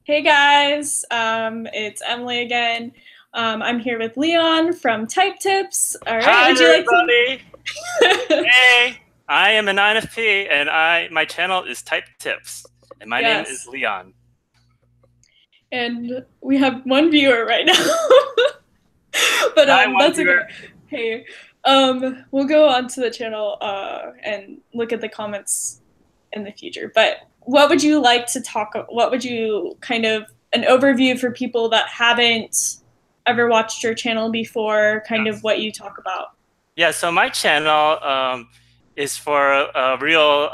Hey guys, it's Emily again. I'm here with Leon from Type Tips. All right, Hi would you like everybody. to? Hey, I am an INFP and my channel is Type Tips and my name is Yes, Leon. and we have one viewer right now, but Hi, one that's okay. viewer. Hey, we'll go onto the channel and look at the comments in the future. But what would you like to talk? What would you kind of an overview for people that haven't ever watched your channel before? Kind of Yes. what you talk about. Yeah, so my channel is for real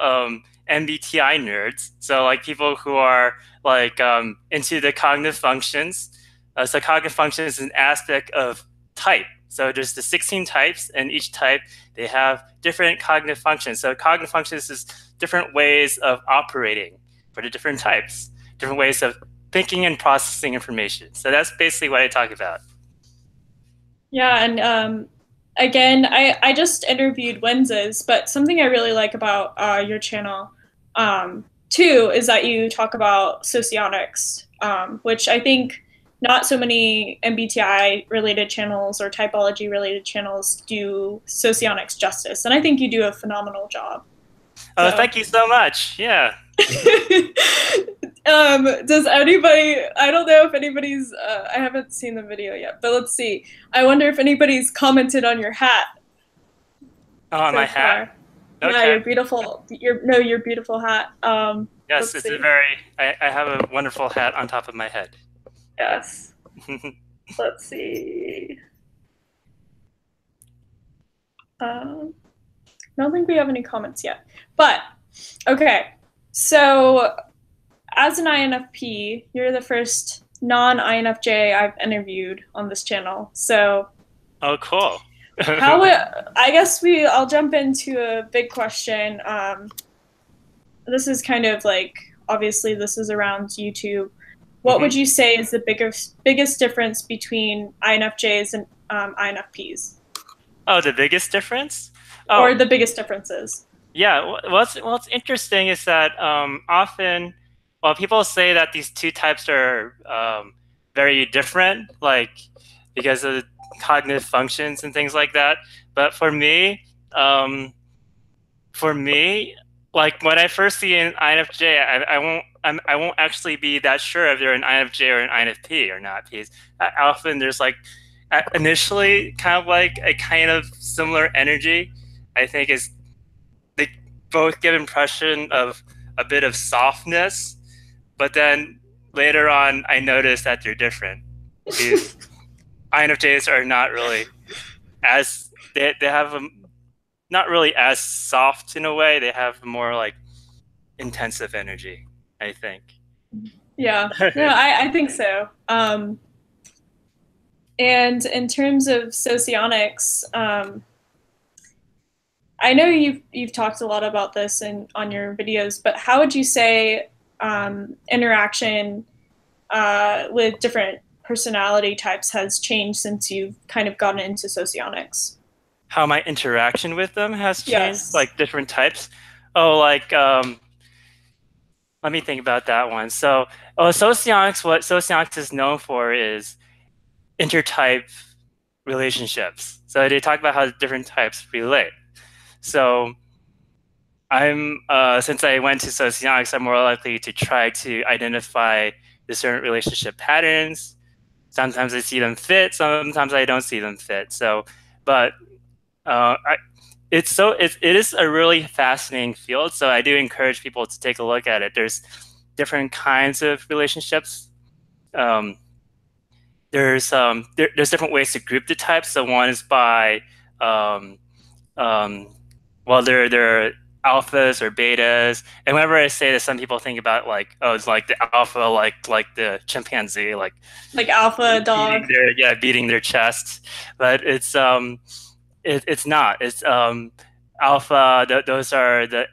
MBTI nerds. So like people who are like into the cognitive functions. So cognitive functions is an aspect of type. So there's the 16 types, and each type they have different cognitive functions. So cognitive functions is different ways of operating for the different types, different ways of thinking and processing information. So that's basically what I talk about. Yeah, and again, I just interviewed Wences, but something I really like about your channel too is that you talk about socionics, which I think not so many MBTI related channels or typology related channels do socionics justice, and I think you do a phenomenal job. Oh, So. thank you so much. Yeah. Does anybody, I don't know if anybody's, I haven't seen the video yet, but let's see. I wonder if anybody's commented on your hat Oh, on so my hat? far. Yeah, Okay. your beautiful, your beautiful hat. Yes, Let's it's a see. very, I have a wonderful hat on top of my head. Yeah. Yes. Let's see. Um, I don't think we have any comments yet, but okay. So as an INFP, you're the first non-INFJ I've interviewed on this channel. So Oh, cool. how would I guess I'll jump into a big question. This is kind of like obviously this is around YouTube. What hmm would you say is the biggest difference between INFJs and INFPs, Oh, the biggest difference? or Oh, the biggest differences? yeah. What's interesting is that often, well, people say that these two types are very different, like because of cognitive functions and things like that. But um, for me, like when I first see an INFJ, I won't actually be that sure if they're an INFJ or an INFP or not, because often there's like initially kind of like a kind of similar energy. I think is they both give impression of a bit of softness, but then later on I noticed that they're different. Because INFJs are not really as they have a not really as soft in a way. They have more like intensive energy, I think. Yeah, no, I think so. And in terms of socionics, I know you've talked a lot about this in on your videos, but how would you say interaction with different personality types has changed since you've kind of gotten into socionics? How my interaction with them has changed, Yes. like different types. Oh, like let me think about that one. So, socionics, what socionics is known for is intertype relationships. So they talk about how different types relate. So I'm since I went to socionics, I'm more likely to try to identify discernent relationship patterns. Sometimes I see them fit, sometimes I don't see them fit. So, but I, it is a really fascinating field. So I do encourage people to take a look at it. There's different kinds of relationships. Um, there's different ways to group the types. So one is by um, um, well, they're alphas or betas. And whenever I say this, some people think about like, oh, it's like the alpha, like the chimpanzee, like Like alpha beating dog. beating their chest. But it's not. It's alpha. Those are the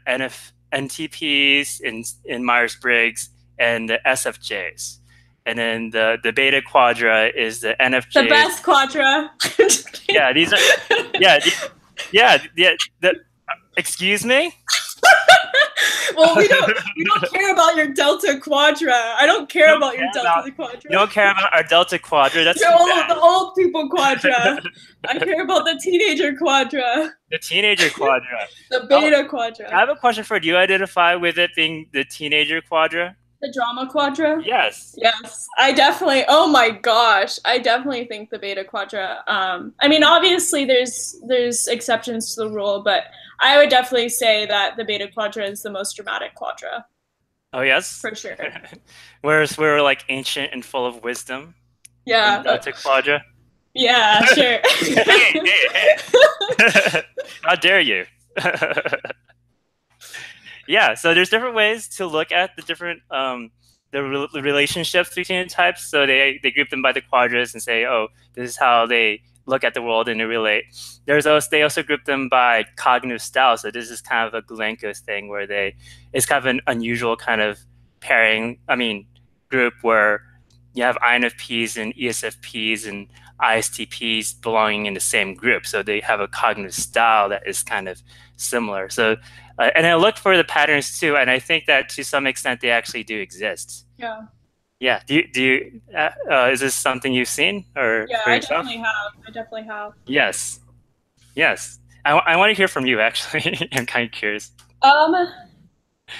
NTPs in Myers-Briggs and the SFJs. And then the beta quadra is the The NFJs. best quadra. Yeah, these are yeah, yeah, yeah. Excuse me? Well, we don't care about your Delta Quadra. I don't care about your Delta Quadra. You don't care about our Delta Quadra. That's the old people Quadra. I care about the teenager Quadra. The teenager Quadra. The beta Quadra. I have a question for you. Do you identify with it being the teenager Quadra? The drama Quadra? Yes. Yes. I definitely, oh my gosh. I definitely think the beta Quadra. I mean, obviously there's exceptions to the rule, but I would definitely say that the beta Quadra is the most dramatic Quadra. Oh, yes? For sure. Whereas we're like ancient and full of wisdom. Yeah. Delta Quadra. Yeah, sure. hey. How dare you? Yeah, so there's different ways to look at the different the relationships between the types. So they group them by the quadras and say, oh, this is how they look at the world and they relate. They also group them by cognitive style. So this is kind of a Goulenko's thing where it's kind of an unusual kind of pairing. I mean, group where you have INFPs and ESFPs and ISTPs belonging in the same group. So they have a cognitive style that is kind of similar. So, and I looked for the patterns too, and I think that to some extent they actually do exist. Yeah. Yeah. Do you is this something you've seen or yeah, for I yourself? definitely have. Yes. Yes. I want to hear from you actually. I'm kind of curious.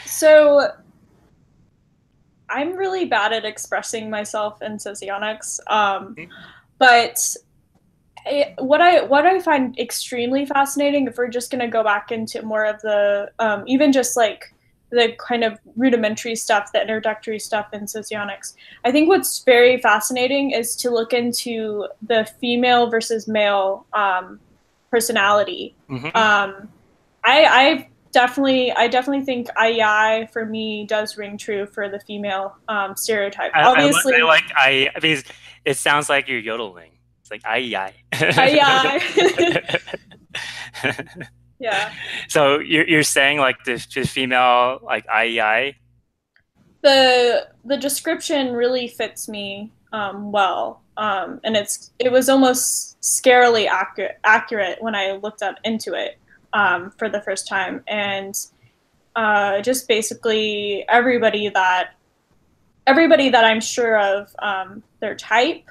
So I'm really bad at expressing myself in socionics. But what I find extremely fascinating, if we're just going to go back into more of the even just like the kind of rudimentary stuff, the introductory stuff in socionics, I think what's very fascinating is to look into the female versus male personality. Mm-hmm. I definitely think II for me does ring true for the female stereotype. Obviously, I mean, it sounds like you're yodeling. It's like I. Yeah. So you're saying like the female like I. The description really fits me well, and it was almost scarily accurate when I looked into it for the first time, and just basically everybody that I'm sure of their type,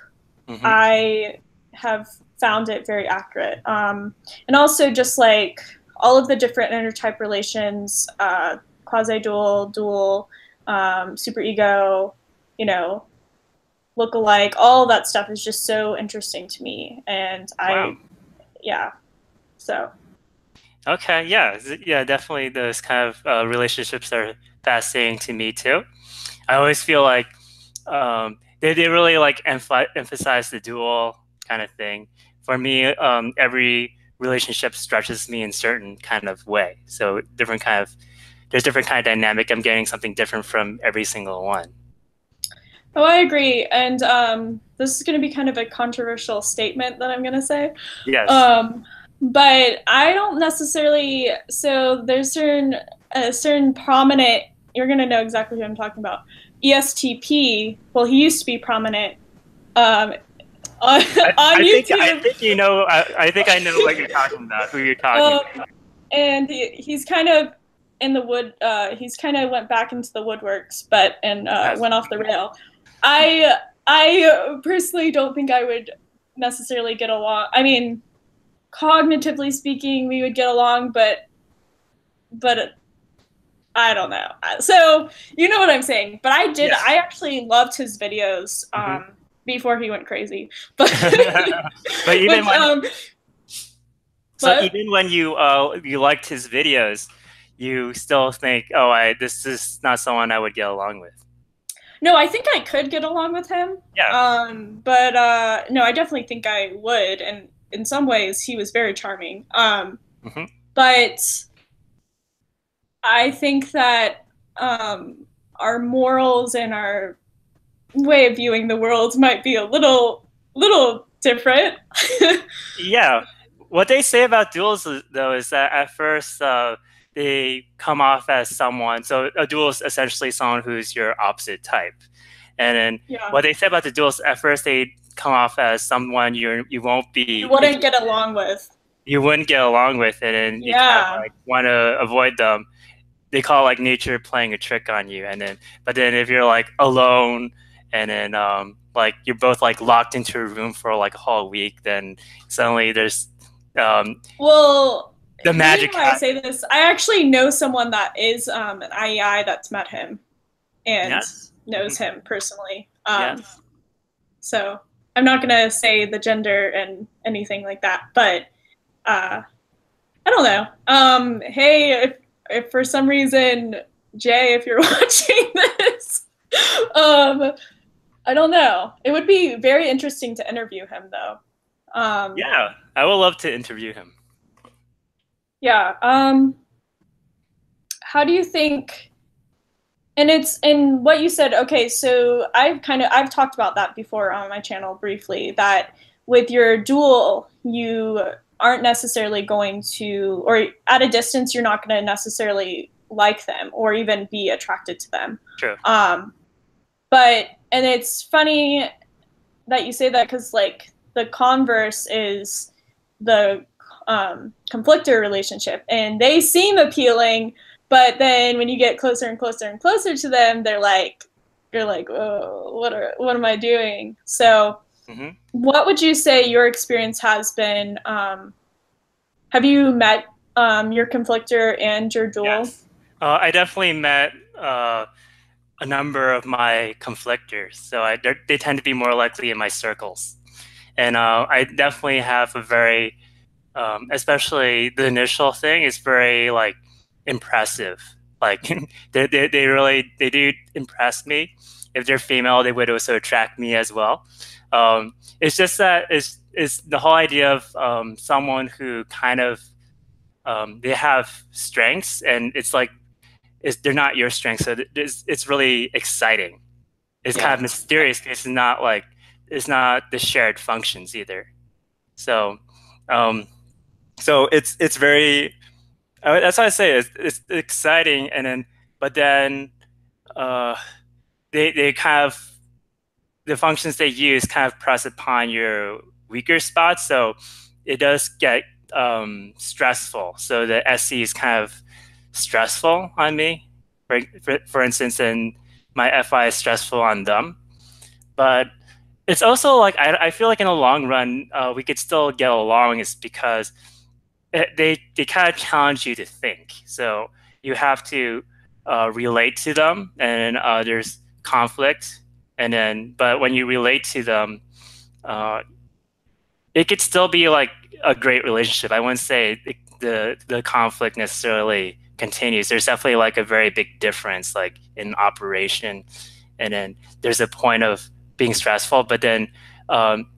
mm-hmm. I have found it very accurate, and also just like all of the different intertype relations, quasi-dual, dual, superego, look-alike, all that stuff is just so interesting to me, and wow. So. Okay, yeah, definitely those kind of relationships are fascinating to me too. I always feel like they really like emphasize the dual kind of thing. For me, every relationship stretches me in certain kind of way. So there's different kind of dynamic. I'm getting something different from every single one. Oh, I agree. And this is going to be kind of a controversial statement that I'm going to say. Yes. But I don't necessarily. So there's a certain prominent. You're going to know exactly who I'm talking about. ESTP. Well, he used to be prominent. On YouTube. I think you know. I think I know what you're talking about. Who you're talking about. And he's kind of in the wood. He's kind of went back into the woodworks, went off the rail. I personally don't think I would necessarily get along. I mean, cognitively speaking, we would get along, but I don't know. So you know what I'm saying. But I did. Yes. I actually loved his videos before he went crazy. But even when you liked his videos, you still think, oh, this is not someone I would get along with. No, I think I could get along with him. Yeah. But no, I definitely think I would, and in some ways, he was very charming. But I think that our morals and our way of viewing the world might be a little different. Yeah. What they say about duals, though, is that at first they come off as someone. So a dual is essentially someone who's your opposite type. And then what they say about the duals, at first they come off as someone you wouldn't get along with. You wouldn't get along with it, and you kind of like want to avoid them. they call it like nature playing a trick on you. And then, but then if you're like alone and then like you're both like locked into a room for like a whole week, then suddenly there's um, Well, the the reason magic why I happens. say this, I actually know someone that is an IEI that's met him and Yes. knows him personally. Yes. So I'm not gonna say the gender and anything like that, but uh, I don't know. Hey, if for some reason, Jay, if you're watching this, um, I don't know. It would be very interesting to interview him, though. Um, Yeah, I would love to interview him. yeah. How do you think? And it's in what you said. Okay, so I've talked about that before on my channel briefly. That with your dual, you aren't necessarily going to, or at a distance, you're not going to necessarily like them or even be attracted to them. True. Um, but and it's funny that you say that because like the converse is the conflictor relationship, and they seem appealing, but then when you get closer and closer and closer to them, you're like, oh, what am I doing? So, Hmm. what would you say your experience has been? Have you met your conflictor and your dual? Yes. I definitely met a number of my conflictors, so they tend to be more likely in my circles. And I definitely have a very, especially the initial thing is very like impressive. Like they really they do impress me. If they're female, they would also attract me as well. It's just that is the whole idea of someone who kind of they have strengths, and it's like they're not your strengths, so it's really exciting. It's kind Yeah, of mysterious because it's not the shared functions either. So, um, so it's very that's why I say it's exciting, and then but then uh, they kind of the functions they use kind of press upon your weaker spots, so it does get stressful. So the SC is kind of stressful on me. For instance, and my FI is stressful on them. But it's also like I feel like in the long run, we could still get along is because they kind of challenge you to think. So you have to relate to them, and there's conflict, and then but when you relate to them, uh, it could still be like a great relationship. I wouldn't say the conflict necessarily continues. There's definitely like a very big difference, like in operation, and then there's a point of being stressful, but then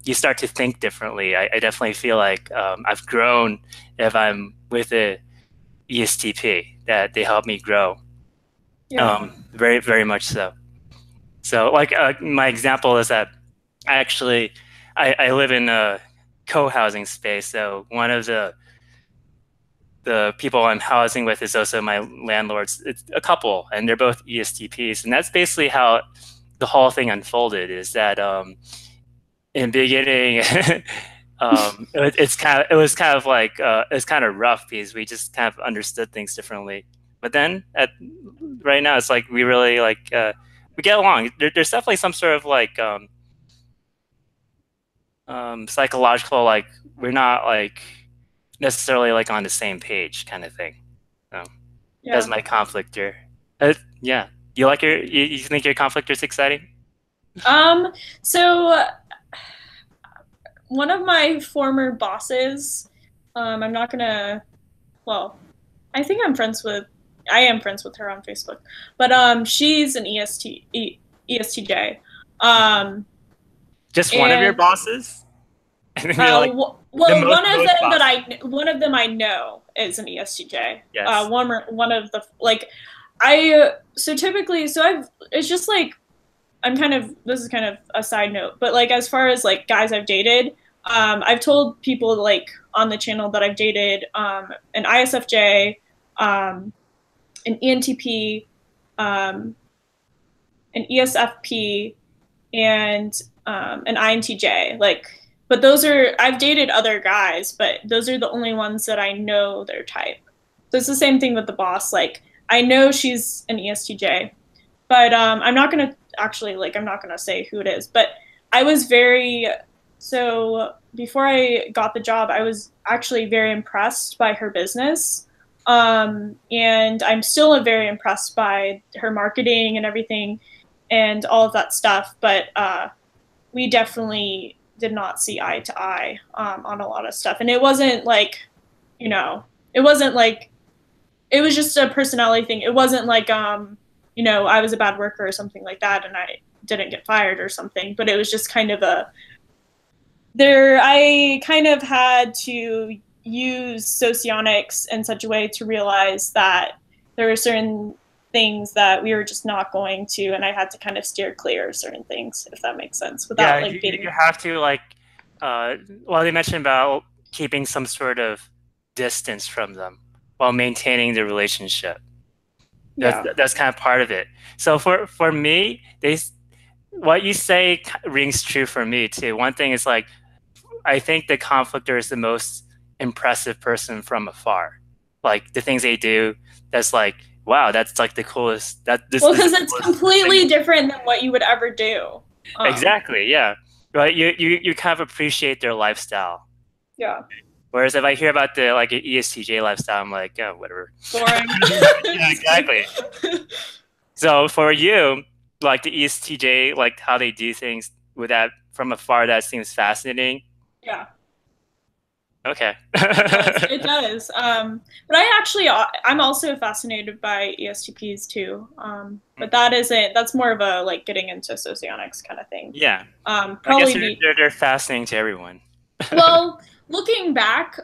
you start to think differently. I definitely feel like I've grown if I'm with a ESTP that they help me grow. yeah, Very, very much so. So, like my example is that I actually I live in a co-housing space. So one of the people I'm housing with is also my landlords. It's a couple, and they're both ESTPs, and that's basically how the whole thing unfolded. Is that in the beginning, it was kind of like it's kind of rough because we just kind of understood things differently. But then at right now, it's like we really like we get along. There's definitely some sort of like psychological like we're not like necessarily like on the same page kind of thing. So that's yeah. my conflictor. Yeah, you think your conflictor is exciting? Um, so one of my former bosses, I'm not gonna, well, I think I am friends with her on Facebook, but she's an ESTJ, um, Just one of your and bosses? And then you're like the well, most bosses. one of them I know is an ESTJ. Yes. One of the like, so typically, so I've it's just like I'm kind of this is kind of a side note, but like as far as like guys I've dated, I've told people like on the channel that I've dated an ISFJ, um, an ENTP, um, an ESFP, and an INTJ. Like, but those are I've dated other guys, but those are the only ones that I know their type. So it's the same thing with the boss. Like I know she's an ESTJ, but I'm not gonna actually like I'm not gonna say who it is. But I was very so before I got the job, I was actually very impressed by her business. And I'm still very impressed by her marketing and everything and all of that stuff. But we definitely did not see eye to eye on a lot of stuff. And it wasn't like, you know, it wasn't like, it was just a personality thing. It wasn't like, I was a bad worker or something like that and I didn't get fired or something. But it was just kind of I kind of had to use socionics in such a way to realize that there were certain things that we were just not going to, and I had to kind of steer clear of certain things, if that makes sense, Yeah, without like you being. have to like, well, they mentioned about keeping some sort of distance from them while maintaining the relationship. Yeah. That's kind of part of it. So for me, what you say rings true for me too. One thing is like, I think the conflictor is the most impressive person from afar. Like the things they do, that's like, wow, that's like the coolest. Well, This is because the it's coolest thing. completely different than what you would ever do. Exactly, yeah. Right. You kind of appreciate their lifestyle. Yeah. Whereas if I hear about the like an ESTJ lifestyle, I'm like, oh, whatever. Boring. Yeah, exactly. So for you, like the ESTJ, like how they do things with that from afar, that seems fascinating. Yeah. Okay. It does. It does. But I'm also fascinated by ESTPs too. But that's more of a like getting into socionics kind of thing. Yeah. I guess Probably be, they're fascinating to everyone. well, looking back,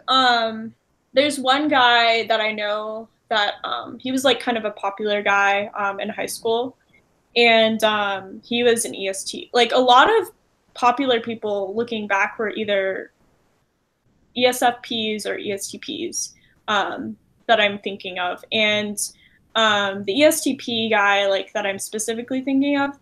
there's one guy that I know that, he was like kind of a popular guy, in high school. And, he was an EST. Like a lot of popular people looking back were either ESFPs or ESTPs, that I'm thinking of. And the ESTP guy, like that I'm specifically thinking of,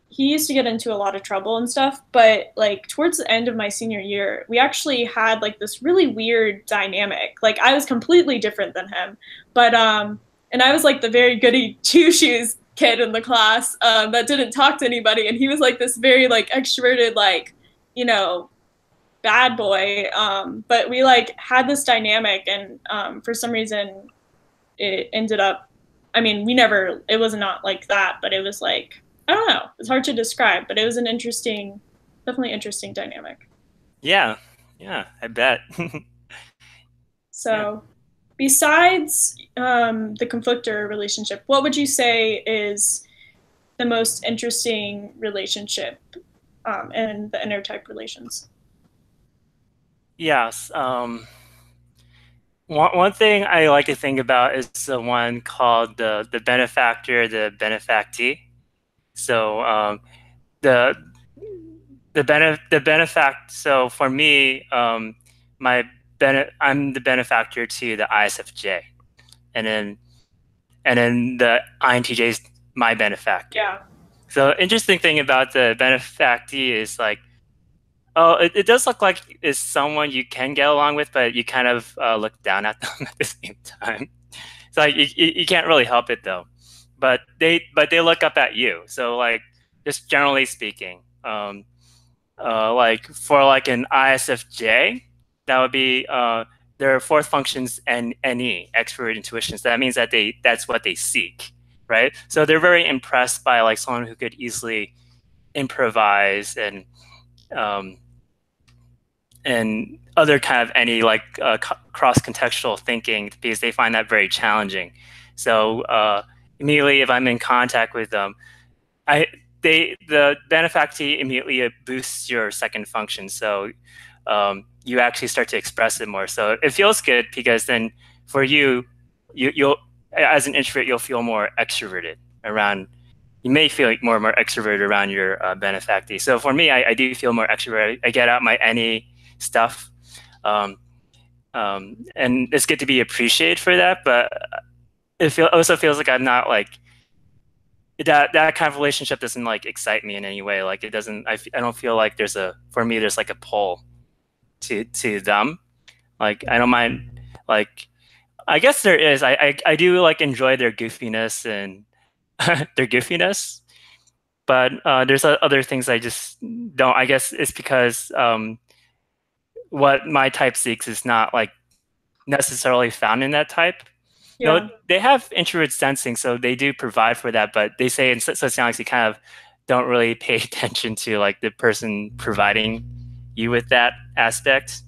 he used to get into a lot of trouble and stuff. But like towards the end of my senior year, we actually had like this really weird dynamic. Like I was completely different than him, but and I was like the very goody two shoes kid in the class, that didn't talk to anybody, and he was like this very like extroverted, like, you know, bad boy. But we like had this dynamic, and for some reason, it ended up. I mean, we never. It was not like that, but it was like I don't know. It's hard to describe, but it was an interesting, definitely interesting dynamic. Yeah. Yeah, I bet. Yeah. So, besides the conflictor relationship, what would you say is the most interesting relationship, in the inner type relations? Yes. One thing I like to think about is the one called the benefactor, the benefactee. So the the benefact. So for me, my I'm the benefactor to the ISFJ, and then the INTJ is my benefactor. Yeah. So interesting thing about the benefactee is like, oh, it does look like it's someone you can get along with, but you kind of look down at them at the same time. It's like you can't really help it though, but they look up at you. So like just generally speaking, like for like an ISFJ, that would be their fourth functions and NE, expert intuitions. That means that that's what they seek, right? So they're very impressed by like someone who could easily improvise um, and other kind of any like cross contextual thinking because they find that very challenging. So immediately, if I'm in contact with them, I the benefactee immediately boosts your second function. So you actually start to express it more. So it feels good because then for you'll as an introvert you'll feel more extroverted around. You may feel like more extroverted around your benefactee. So for me, I do feel more extroverted. I get out my any stuff, um, and it's good to be appreciated for that. But also feels like I'm not like that kind of relationship doesn't like excite me in any way. Like it doesn't. I don't feel like for me there's like a pull to them. Like I don't mind like I guess there is. I do like enjoy their goofiness and their goofiness, but there's other things I just don't. I guess it's because what my type seeks is not like necessarily found in that type. No, Yeah. they have introvert sensing, so they do provide for that. But they say in sociology, you kind of don't really pay attention to like the person providing you with that aspect.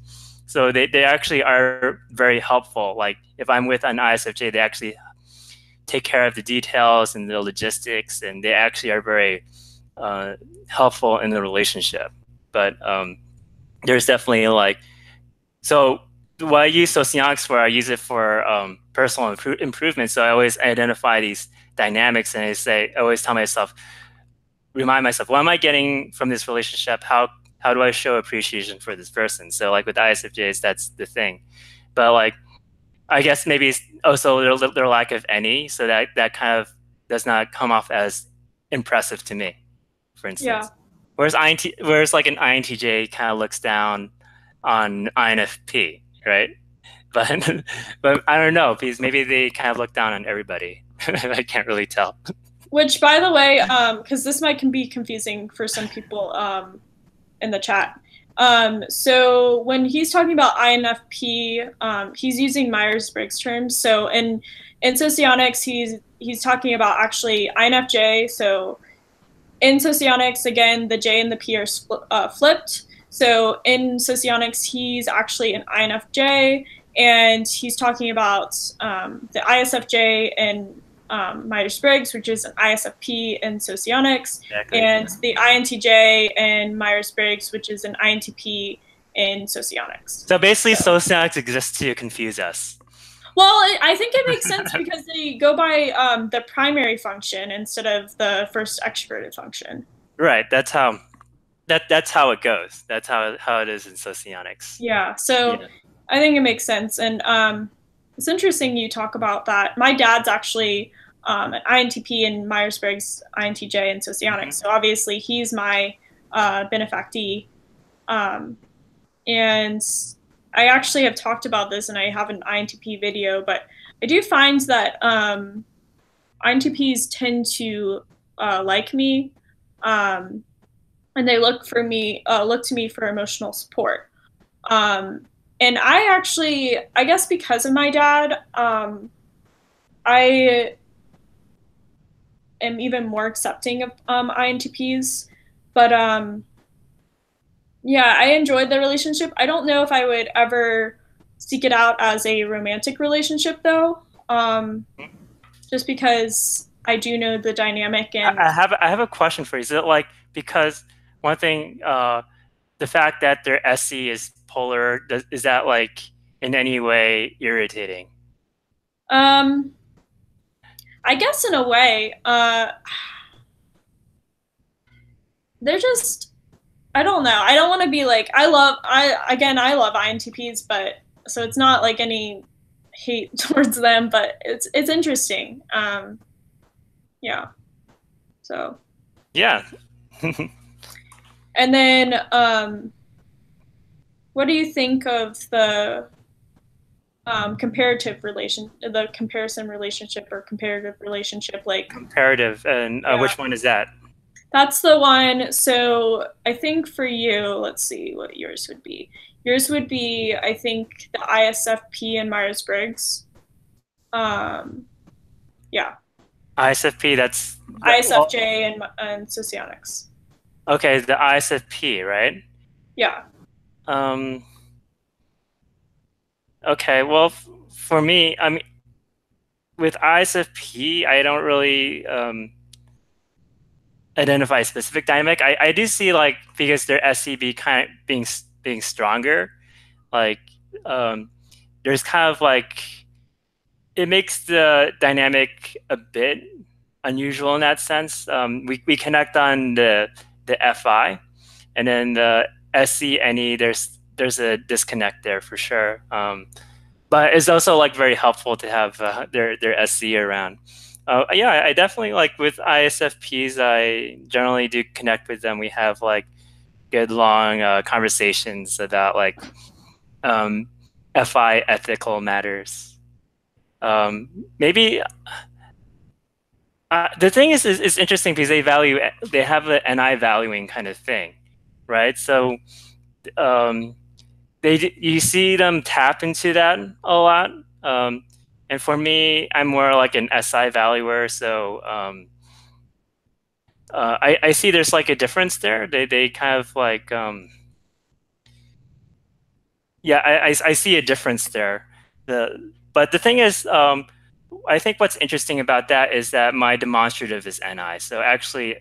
So they actually are very helpful. Like if I'm with an ISFJ, they actually take care of the details and the logistics, and they actually are very uh, helpful in the relationship. But there's definitely like so what I use socionics for, I use it for personal improvement. So I always identify these dynamics, and I always tell myself, remind myself, what am I getting from this relationship? How do I show appreciation for this person? So like with ISFJs, that's the thing. But like I guess maybe it's also their lack of any, so that kind of does not come off as impressive to me, for Yeah. instance. Whereas like an INTJ kind of looks down on INFP, right? But but I don't know because maybe they kind of look down on everybody. I can't really tell. Which, by the way, because this might can be confusing for some people in the chat. So when he's talking about INFP, he's using Myers-Briggs terms. So in socionics, he's talking about actually INFJ. So in socionics, again, the J and the P are flipped. So in socionics, he's actually an INFJ, and he's talking about the ISFJ and Myers-Briggs, which is an ISFP in socionics, Exactly. and the INTJ and Myers-Briggs, which is an INTP in socionics. So basically, So, socionics exists to confuse us. well, I think it makes sense because they go by the primary function instead of the first extroverted function. Right. That's how it goes. That's how it is in socionics. Yeah, so Yeah. I think it makes sense. And it's interesting you talk about that. My dad's actually an INTP in Myers-Briggs, INTJ, and socionics. Hmm. So obviously he's my benefactee. Um, and I actually have talked about this and I have an INTP video, but I do find that INTPs tend to like me, um, and they look to me for emotional support. Um, and I actually, I guess because of my dad, I am even more accepting of INTPs. But yeah, I enjoyed the relationship. I don't know if I would ever seek it out as a romantic relationship, though, just because I do know the dynamic and I have a question for you. Is it like because one thing, the fact that their SC is polar, is that like in any way irritating? um, I guess in a way, they're just I don't know. I don't want to be like I love INTPs, but so it's not like any hate towards them, but it's interesting. Yeah. So Yeah. and then what do you think of the the comparison relationship or comparative relationship? Like Comparative. And yeah, which one is that? that's the one. So I think for you, let's see what yours would be. Yours would be, I think, the ISFP and Myers Briggs. Um, yeah, ISFP, that's well, ISFJ and Socionics. okay, the ISFP, right? Yeah. Um, okay, well, for me, I mean, with ISFP, I don't really identify a specific dynamic. I do see like because their SCB kind of being stronger, like um, there's kind of like it makes the dynamic a bit unusual in that sense. We connect on the FI, and then the SC NE. There's a disconnect there for sure. But it's also like very helpful to have their SC around. Yeah, I definitely like with ISFPs. I generally do connect with them. We have like good long conversations about like um, FI ethical matters. Maybe the thing is, it's interesting because they have an NI valuing kind of thing, right? So um, you see them tap into that a lot. And for me, I'm more like an SI valuer, so I see there's like a difference there. They kind of like yeah, I see a difference there. But the thing is, I think what's interesting about that is that my demonstrative is NI. So actually,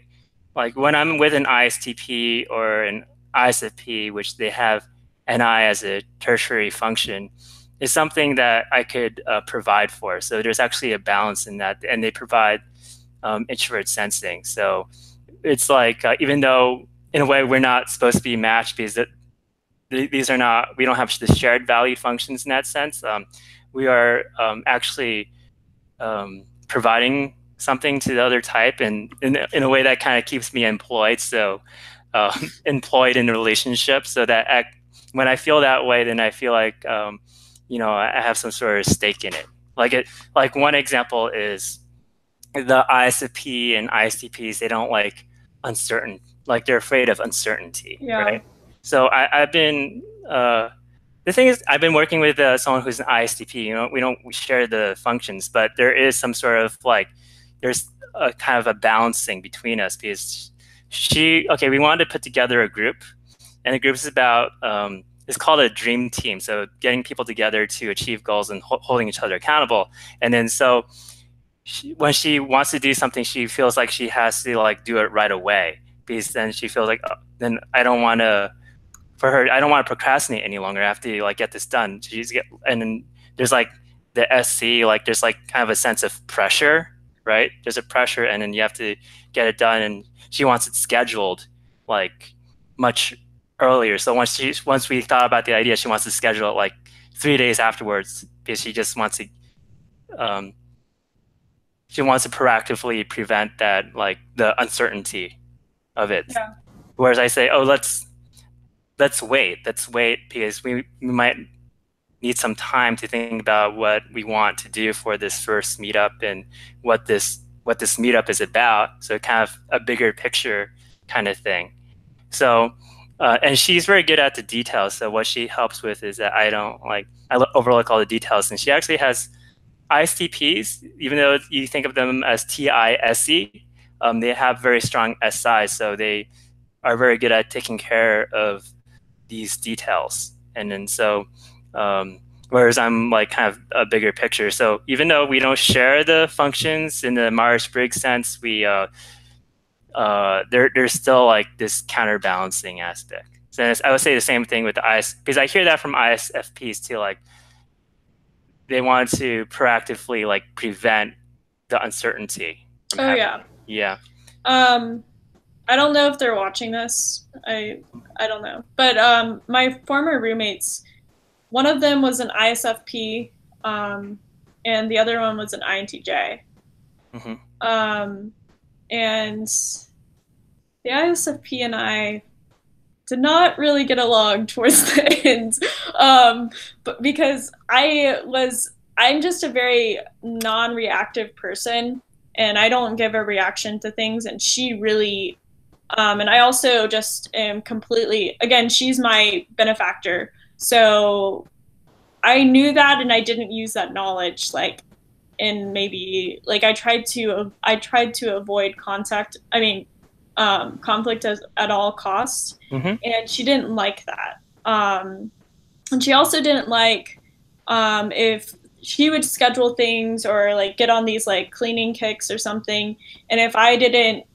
like when I'm with an ISTP or an ISFP, which they have NI as a tertiary function, is something that I could provide for. So there's actually a balance in that, and they provide introvert sensing. So it's like even though in a way we're not supposed to be matched because these are not, we don't have the shared value functions in that sense. We are actually providing something to the other type, and in a way that kind of keeps me employed. So employed in a relationship, so that when I feel that way, then I feel like I have some sort of stake in it. Like one example is the ISFP and ISTPs. They don't like uncertain, like they're afraid of uncertainty, Yeah. right? So I've been the thing is, I've been working with someone who's an ISTP. We share the functions, but there is some sort of like, there's a kind of a balancing between us because we wanted to put together a group, and the group is about, it's called a dream team. So getting people together to achieve goals and holding each other accountable. And then so when she wants to do something, she feels like she has to like do it right away because then she feels like, oh, then I don't want to for her, I don't want to procrastinate any longer. I have to like get this done. And then there's like the SC, like there's like kind of a sense of pressure, right? There's a pressure, and then you have to get it done. And she wants it scheduled like much earlier. So once we thought about the idea, she wants to schedule it like 3 days afterwards because um, she wants to proactively prevent that, like the uncertainty of it. Yeah. Whereas I say, oh, let's wait because we might need some time to think about what we want to do for this first meetup and what this meetup is about. So kind of a bigger picture kind of thing. So and she's very good at the details. So what she helps with is that I overlook all the details, and she actually has ISTPs, even though you think of them as TISE, they have very strong SI, so they are very good at taking care of these details. And then so whereas I'm like kind of a bigger picture. So even though we don't share the functions in the Myers-Briggs sense, there's still like this counterbalancing aspect. So I would say the same thing with the IS, because I hear that from ISFPs too, like they want to proactively like prevent the uncertainty from Oh happening. yeah. Yeah. I don't know if they're watching this. I don't know. But my former roommates, one of them was an ISFP, and the other one was an INTJ. Mm-hmm. And the ISFP and I did not really get along towards the end, but because I'm just a very non-reactive person, and I don't give a reaction to things, and she really, and I also just am completely, again, she's my benefactor, so I knew that, and I didn't use that knowledge, like, and maybe like I tried to avoid contact. I mean, conflict at all costs, Mm-hmm. and she didn't like that. And she also didn't like if she would schedule things or like get on these like cleaning kicks or something, and if I didn't,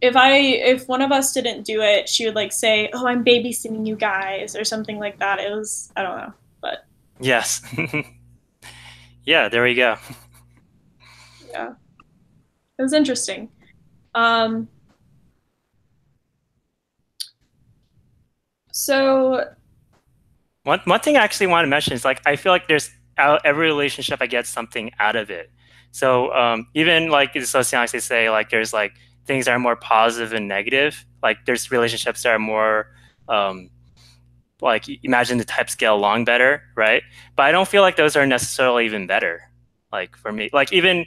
if one of us didn't do it, she would like say, "Oh, I'm babysitting you guys" or something like that. It was, I don't know, but Yes. Yeah, there we go. yeah, it was interesting. Um, so One thing I actually want to mention is like I feel like there's every relationship I get something out of it. So even like in sociology they say like there's like things that are more positive and negative. Like there's relationships that are more like imagine the type scale along better, right? But I don't feel like those are necessarily even better. Like for me, like even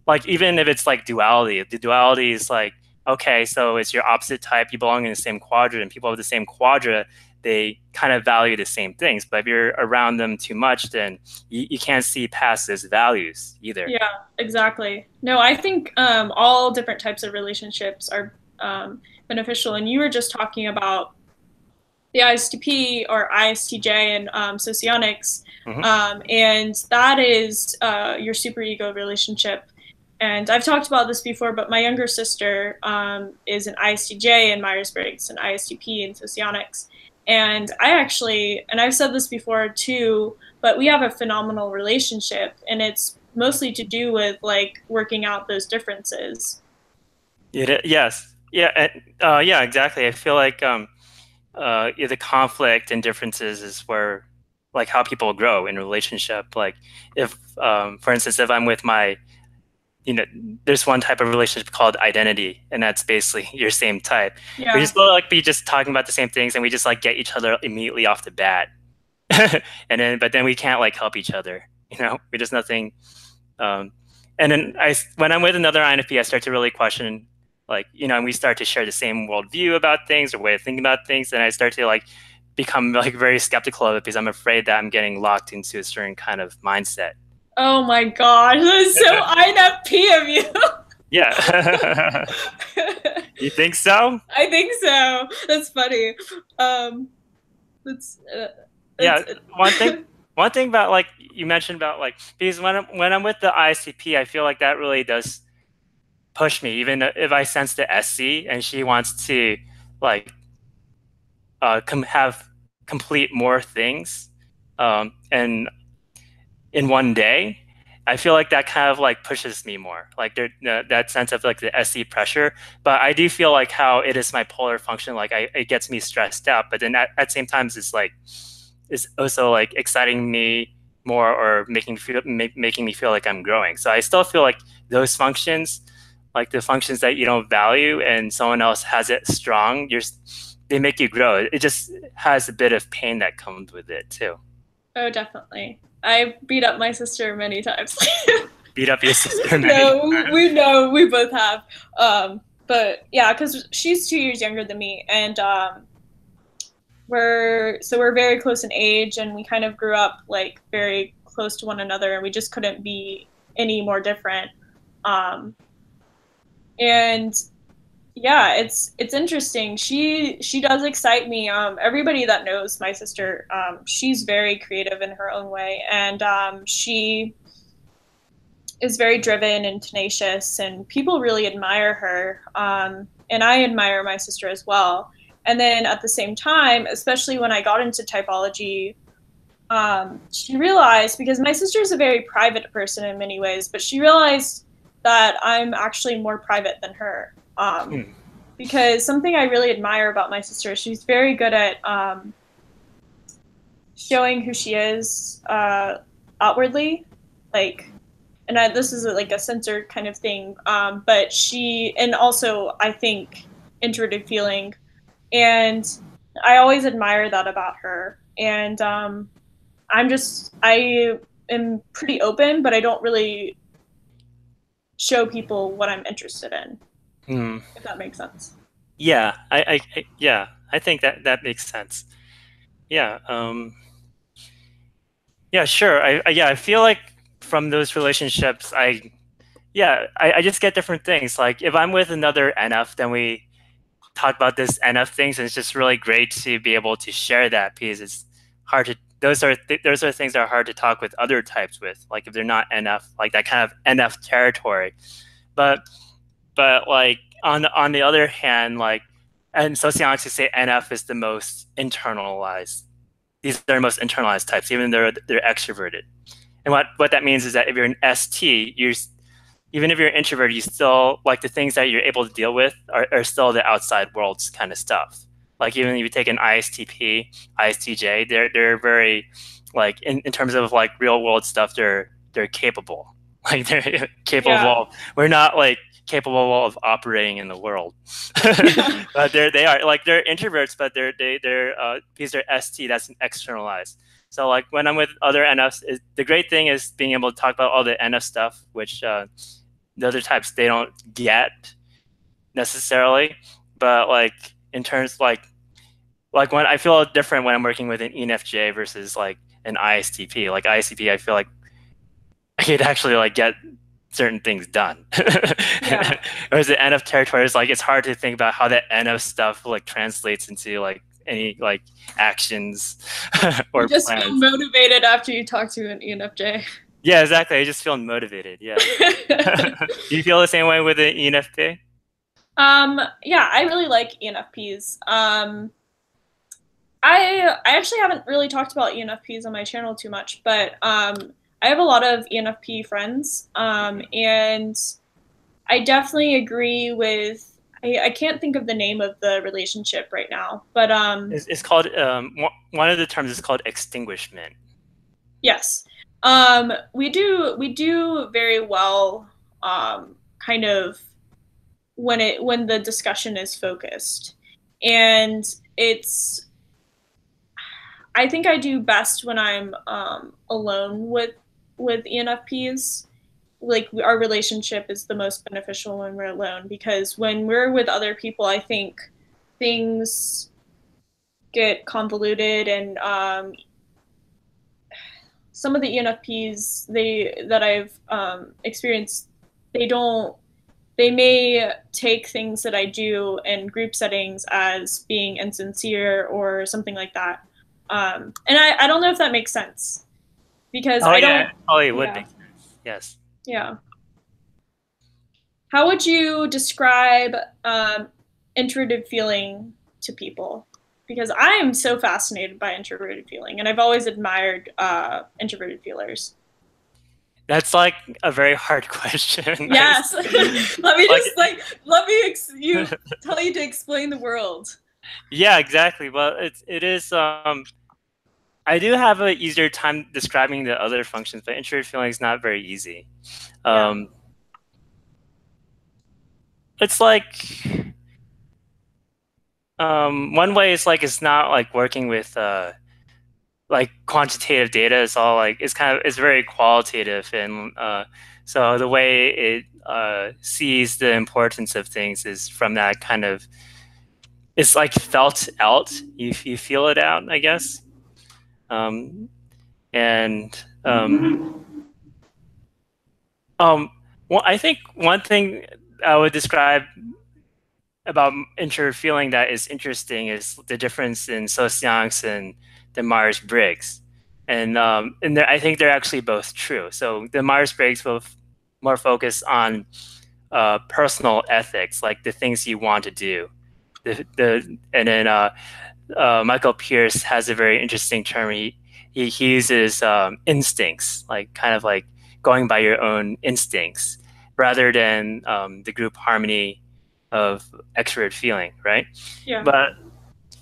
if it's like duality, the duality is like, okay, so it's your opposite type, you belong in the same quadrant, and people with the same quadrant, they kind of value the same things. But if you're around them too much, then you can't see past those values either. Yeah, exactly. No, I think all different types of relationships are beneficial. And you were just talking about the ISTP or ISTJ and socionics, Hmm. and that is your superego relationship. And I've talked about this before, but my younger sister is an ISTJ in Myers-Briggs, an ISTP in socionics. And I actually, and I've said this before too, but we have a phenomenal relationship, and it's mostly to do with like working out those differences. Yes, yeah, yeah, exactly. I feel like yeah, the conflict and differences is where like how people grow in a relationship. Like if for instance, if I'm with my, you know, there's one type of relationship called identity, and that's basically your same type. We Yeah. just will like be just talking about the same things, and we just like get each other immediately off the bat. And then but then we can't like help each other, you know, we just nothing. um and then when I'm with another INFP, I start to really question, like, you know, and we start to share the same worldview about things or way of thinking about things, and I start to like become like very skeptical of it because I'm afraid that I'm getting locked into a certain kind of mindset. Oh my gosh, that's so INFP of you. Yeah. You think so? I think so. That's funny. Um, that's Yeah, it's one thing about like you mentioned about like, because when I'm with the ICP, I feel like that really does push me, even if I sense the SC and she wants to like have complete more things and in one day. I feel like that kind of like pushes me more, like that sense of like the SC pressure. But I do feel like how it is my polar function, like it gets me stressed out. But then at the same time, it's like it's also like exciting me more or making me feel like I'm growing. So I still feel like those functions, like the functions that you don't value and someone else has it strong, they make you grow. It just has a bit of pain that comes with it too. oh, definitely. I beat up my sister many times. Beat up your sister many No, times. we know we both have. But yeah, because she's 2 years younger than me, and we're very close in age, and we kind of grew up like very close to one another, and we just couldn't be any more different. Um, and yeah, it's interesting. She does excite me. Everybody that knows my sister, she's very creative in her own way, and she is very driven and tenacious, and people really admire her. And I admire my sister as well. And then at the same time, especially when I got into typology, she realized, because my sister is a very private person in many ways, but she realized that I'm actually more private than her. Hmm. Because something I really admire about my sister, she's very good at showing who she is outwardly, like, and this is like a censored kind of thing, but she, and also I think intuitive feeling, and I always admire that about her. And I am pretty open, but I don't really show people what I'm interested in, Hmm. if that makes sense. Yeah, yeah, I think that that makes sense. Yeah, yeah, sure. Yeah, I feel like from those relationships, I just get different things. Like if I'm with another NF, then we talk about this NF things, and it's just really great to be able to share that because it's hard to. Those are things that are hard to talk with other types with. Like if they're not NF, like that kind of NF territory. But like on the other hand, like and sociologists say NF is the most internalized. These are the most internalized types, even though they're extroverted. And what that means is that if you're an ST, you're even if you're an introvert, you still like the things that you're able to deal with are still the outside world's kind of stuff. Like even if you take an ISTP, ISTJ, they're very like in terms of like real world stuff, they're capable. Like they're Yeah. capable. We're not like capable of operating in the world. Yeah. But they are like they're introverts, but they're because they're ST, that's externalized. So like when I'm with other NFs, the great thing is being able to talk about all the NF stuff, which the other types they don't get necessarily. But like in terms like when I feel different when I'm working with an ENFJ versus like an ISTP. Like ISTP, I feel like I could actually like get certain things done. Yeah. Whereas the NF territory is like it's hard to think about how that NF stuff like translates into like any like actions You or just feel plans. motivated after you talk to an ENFJ. Yeah, exactly. I just feel motivated. Yeah. Do you feel the same way with the ENFP? Yeah, I really like ENFPs. I actually haven't really talked about ENFPs on my channel too much, but I have a lot of ENFP friends, and I definitely agree with. I can't think of the name of the relationship right now, but It's called one of the terms is called extinguishment. yes, we do very well, kind of when the discussion is focused, and it's I think I do best when I'm alone with ENFPs. Like our relationship is the most beneficial when we're alone because when we're with other people, I think things get convoluted and some of the ENFPs they that I've experienced, they don't they may take things that I do in group settings as being insincere or something like that. And I don't know if that makes sense because Oh I yeah, don't, oh it would yeah, make sense. Yes. yeah. How would you describe introverted feeling to people? Because I am so fascinated by introverted feeling, and I've always admired introverted feelers. That's like a very hard question. Yes, let me Like just like let me you tell you to explain the world. yeah, exactly. Well, it is I do have an easier time describing the other functions, but introvert feeling is not very easy. Yeah, Um, it's like one way is like it's not like working with like quantitative data. It's all like it's kind of it's very qualitative, and so the way it sees the importance of things is from that kind of it's like felt out. You feel it out, I guess. Um, and um, well, I think one thing I would describe about introvert feeling that is interesting is the difference in Sociance and the Myers-Briggs. And I think they're actually both true. So the Myers-Briggs both more focus on personal ethics, like the things you want to do. And then Michael Pierce has a very interesting term. He uses instincts, like kind of like going by your own instincts, rather than the group harmony of extrovert feeling, right? yeah, But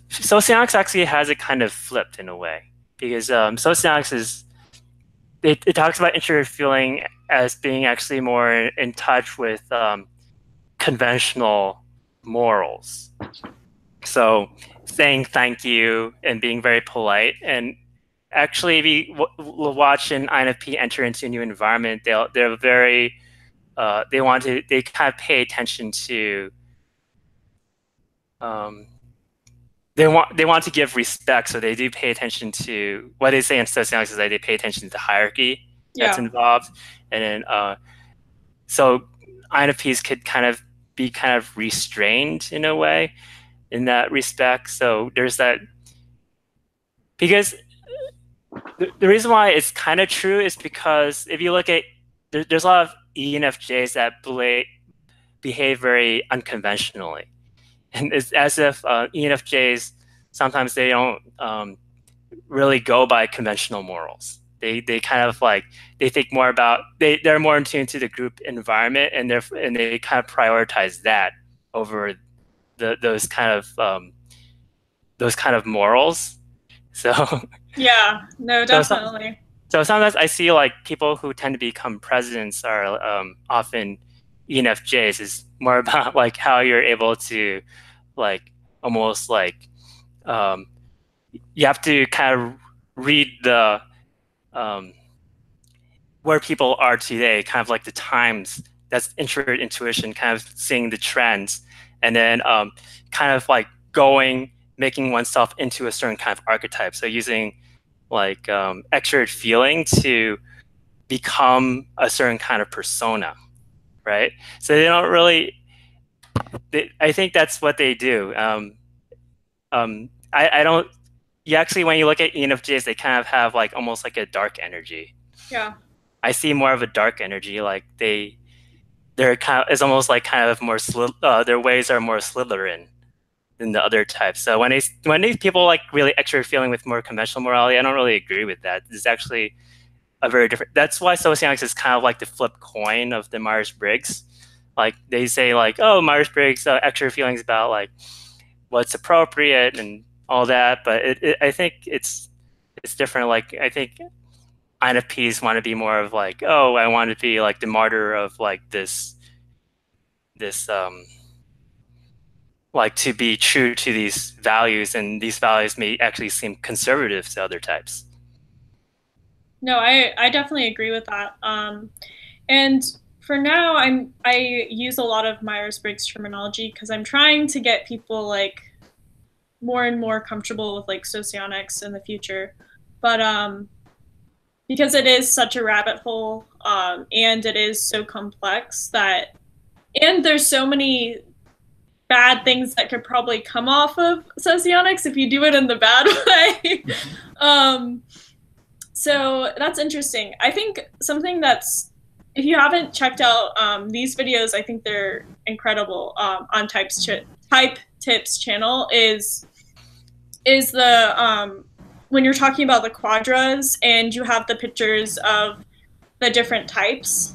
socionics actually has it kind of flipped in a way because socionics is it talks about introvert feeling as being actually more in touch with conventional morals. So saying thank you and being very polite. And actually, if you watch an INFP enter into a new environment, they're very they kind of pay attention to um, they want to give respect, so they do pay attention to what they say in sociology is that they pay attention to the hierarchy that's yeah, involved, and then so INFPs could kind of be kind of restrained in a way in that respect. So there's that because the reason why it's kind of true is because if you look at there's a lot of ENFJs that behave very unconventionally, and it's as if ENFJs sometimes they don't really go by conventional morals. They kind of like they think more about they're more in tune to the group environment, and they kind of prioritize that over those kind of morals. So yeah. No, so definitely. so sometimes I see like people who tend to become presidents are often ENFJs is more about like how you're able to like almost like um, you have to kind of read the um, where people are today, kind of like the times. That's introvert intuition, kind of seeing the trends, and then kind of like making oneself into a certain kind of archetype. So using like extrovert feeling to become a certain kind of persona, right? So they don't really. I think that's what they do. I don't. You actually, when you look at ENFJs, they kind of have like almost like a dark energy. Yeah. I see more of a dark energy. Like they're kind of, it's almost like kind of more their ways are more Slytherin than the other types. So when these people like really extra feeling with more conventional morality, I don't really agree with that. It's actually a very different. That's why socionics is kind of like the flip coin of the Myers-Briggs. Like they say like, oh, Myers-Briggs extra feelings about like what's appropriate and all that, but I think it's different. Like I think INFPs want to be more of like, oh, I want to be like the martyr of like this like to be true to these values, and these values may actually seem conservative to other types. No, I definitely agree with that. And for now, I use a lot of Myers-Briggs terminology because I'm trying to get people like more and more comfortable with like socionics in the future. But because it is such a rabbit hole, and it is so complex that, and there's so many bad things that could probably come off of socionics if you do it in the bad way. um, so that's interesting. I think something that's, if you haven't checked out these videos, I think they're incredible on Type Tips channel is the when you're talking about the quadras and you have the pictures of the different types.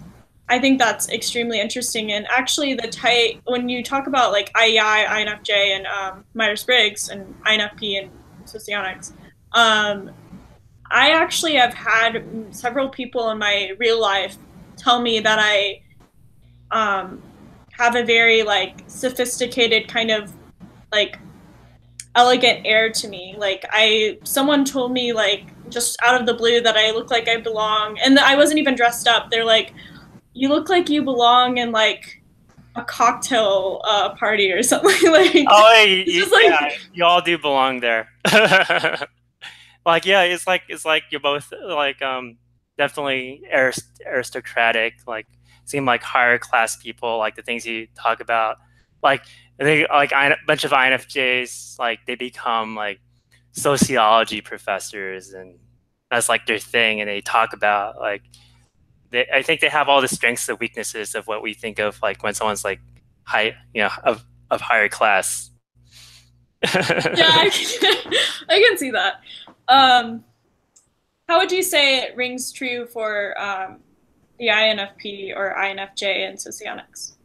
I think that's extremely interesting. And actually, the type, when you talk about like IEI, INFJ, and Myers Briggs, and INFP and socionics, I actually have had several people in my real life tell me that I um, have a very like sophisticated kind of like elegant air to me. Like someone told me like just out of the blue that I look like I belong, and I wasn't even dressed up. They're like, "You look like you belong in like a cocktail party or something." Like Oh, it's just yeah, like you all do belong there. Like, yeah, it's like you're both like definitely aristocratic, like seem like higher class people, like the things you talk about. Like I think like a bunch of INFJs, like they become like sociology professors, and that's like their thing, and they talk about like I think they have all the strengths and weaknesses of what we think of like when someone's like high, you know, of higher class. yeah, I can see that. Um, how would you say it rings true for the INFP or INFJ in socionics?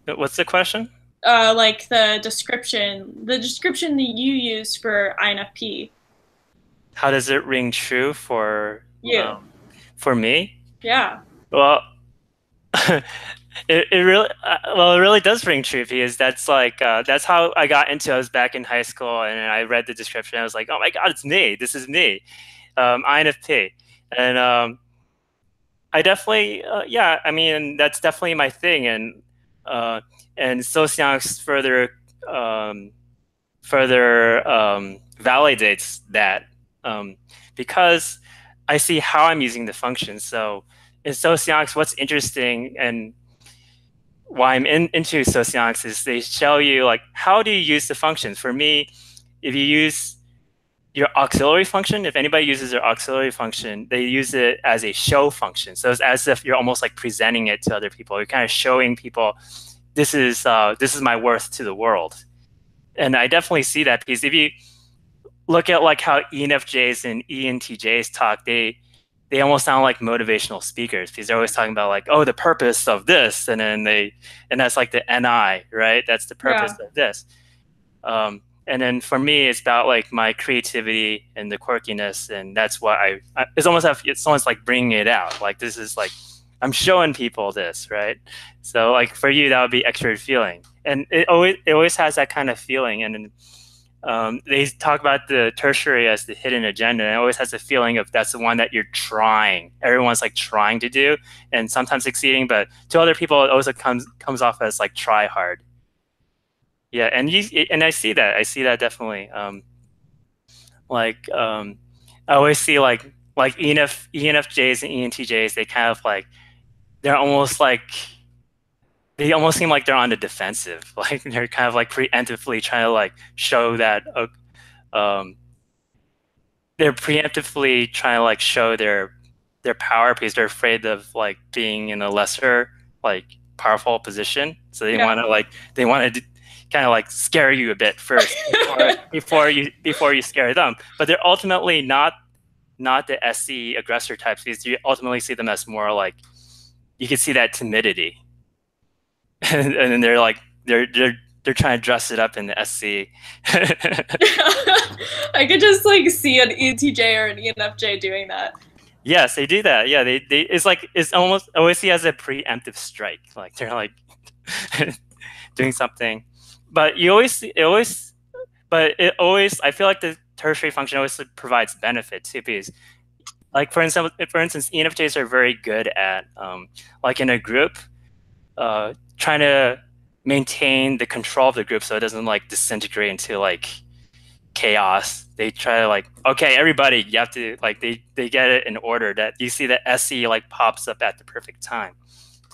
What's the question? Like the description that you use for INFP. How does it ring true You, for me? yeah, Well, it really well, it really does ring true because that's how I got into. I was back in high school and I read the description. I was like, oh my god, it's me. This is me, INFP, and I definitely yeah. I mean, that's definitely my thing, and socionics um, further validates that because I see how I'm using the function. So in socionics, what's interesting and why I'm into socionics is they show you like how do you use the functions. For me, if you use your auxiliary function, if anybody uses their auxiliary function, they use it as a show function. So it's as if you're almost like presenting it to other people. You're kind of showing people this is my worth to the world. And I definitely see that because if you look at like how ENFJs and ENTJs talk, they almost sound like motivational speakers because they're always talking about like, oh, the purpose of this, and then and that's like the NI, right? That's the purpose yeah, of this. And then for me, it's about like my creativity and the quirkiness, and that's what it's almost like it's almost like bringing it out. Like this is like I'm showing people this, right? So like for you, that would be extroverted feeling, and it always has that kind of feeling. And they talk about the tertiary as the hidden agenda, and it always has a feeling of that's the one that you're trying. Everyone's like trying to do, and sometimes succeeding, but to other people, it also comes off as like try hard. Yeah, and I see that. I see that definitely. Like I always see like ENFJs and ENTJs. They kind of like they're almost like they almost seem like they're on the defensive. Like they're kind of like preemptively trying to like show that um, they're preemptively trying to like show their power because they're afraid of like being in a lesser like powerful position. So Yeah. they want to kind of like scare you a bit first before you scare them. But they're ultimately not the SC aggressor types because you ultimately see them as more like you can see that timidity, and then they're like they're trying to dress it up in the SC. I could just like see an ENTJ or an ENFJ doing that. Yes, they do that. Yeah, they it's like it's almost I always see as a preemptive strike. Like they're like doing something, but you always see, it always but it always I feel like the tertiary function always provides benefit too because like for instance ENFJs are very good at like in a group trying to maintain the control of the group so it doesn't like disintegrate into like chaos. They try to like, okay, everybody, you have to like they get it in order that you see that SC like pops up at the perfect time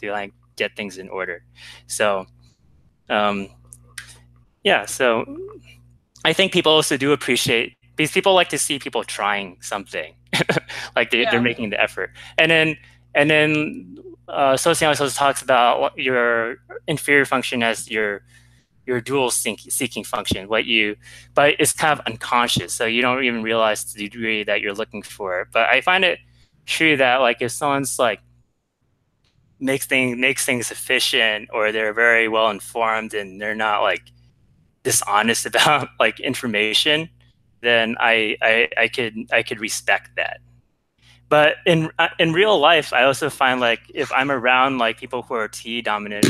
to like get things in order. So um yeah, so I think people also do appreciate because people like to see people trying something. Like they're Yeah. making the effort. And then sociology also talks about your inferior function as your dual seeking function, but it's kind of unconscious, so you don't even realize the degree that you're looking for it. But I find it true that like if someone's like makes things efficient or they're very well informed and they're not like dishonest about like information, then I could respect that. But in real life, I also find like if I'm around like people who are T dominant,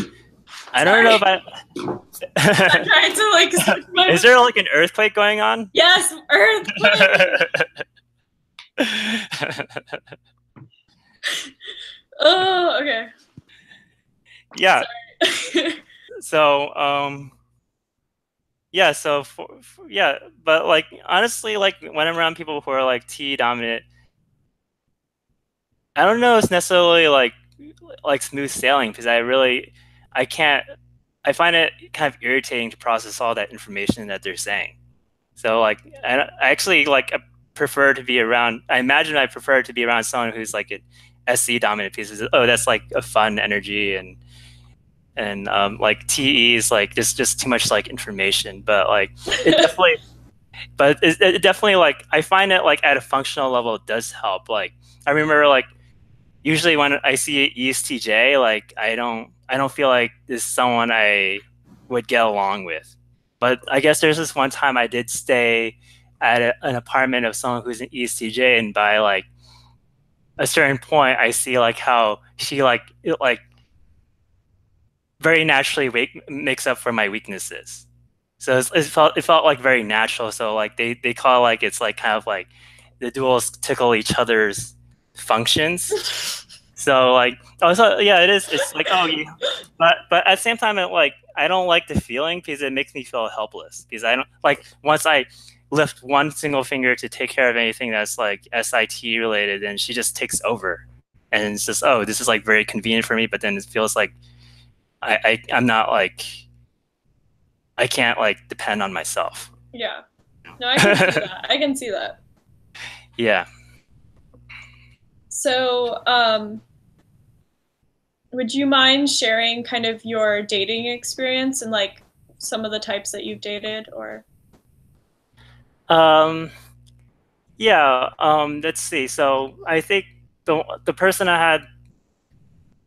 I don't know Sorry. if I I'm trying to like switch is my. there like an earthquake going on? Yes, earthquake. Oh, okay. Yeah. Sorry. So yeah. So yeah, but like honestly, like when I'm around people who are like T dominant, I don't know. It's necessarily like smooth sailing because I can't. I find it kind of irritating to process all that information that they're saying. So like I actually like prefer to be around. I imagine I prefer to be around someone who's like an SC dominant piece. Oh, that's like a fun energy and like TE is like just too much like information. But like it definitely, it definitely like I find it like at a functional level it does help. Like I remember like usually when I see ESTJ, like I don't feel like this is someone I would get along with. But I guess there's this one time I did stay at an apartment of someone who's an ESTJ, and by like a certain point, I see like how she like very naturally makes up for my weaknesses. So it felt like very natural. So like they call it like it's like kind of like the duals tickle each other's functions. So like also yeah, it is. It's like oh you, but at the same time, like I don't like the feeling because it makes me feel helpless. Because I don't like once I lift one single finger to take care of anything that's like SIT related, and she just takes over, and it's just oh this is like very convenient for me. But then it feels like I'm not like I can't like depend on myself. Yeah. No, I can see that. I can see that. Yeah. So, would you mind sharing kind of your dating experience and like some of the types that you've dated or? Um, yeah. Let's see. So I think the person I had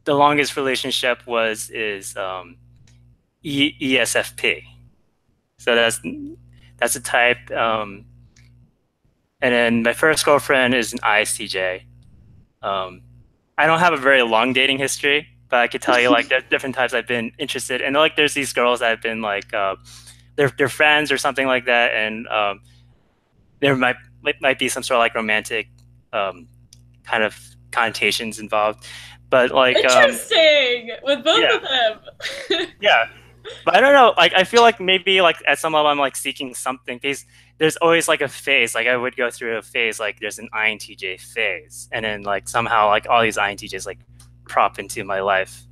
the longest relationship was is ESFP. So that's a type. And then my first girlfriend is an ISTJ. Um, I don't have a very long dating history, but I could tell you like there's different types I've been interested in. Like there's these girls that have been like they're friends or something like that, and there might be some sort of like romantic um, kind of connotations involved. But like Interesting with both yeah, of them. yeah. But I don't know. Like I feel like maybe like at some level I'm like seeking something because there's always like a phase. Like I would go through a phase. Like there's an INTJ phase, and then like somehow like all these INTJs like prop into my life,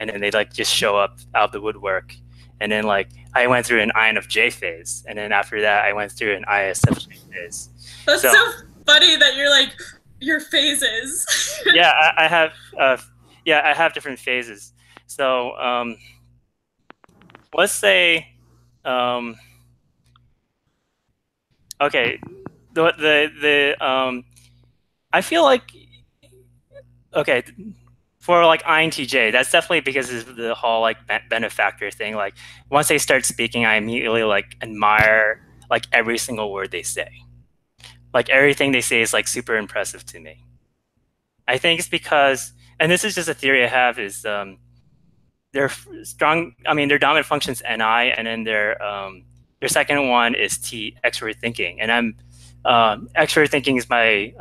and then they like just show up out of the woodwork. And then like I went through an INFJ phase, and then after that I went through an ISFJ phase. That's So so funny that you're like your phases. yeah, I have yeah I have different phases. So let's say um, okay the I feel like okay for like INTJ that's definitely because of the whole like benefactor thing. Like once they start speaking, I immediately like admire like every single word they say. Like everything they say is like super impressive to me. I think it's because, and this is just a theory I have, is their strong. I mean, their dominant functions NI, and then their second one is T, extrovert thinking. And I'm extrovert thinking is my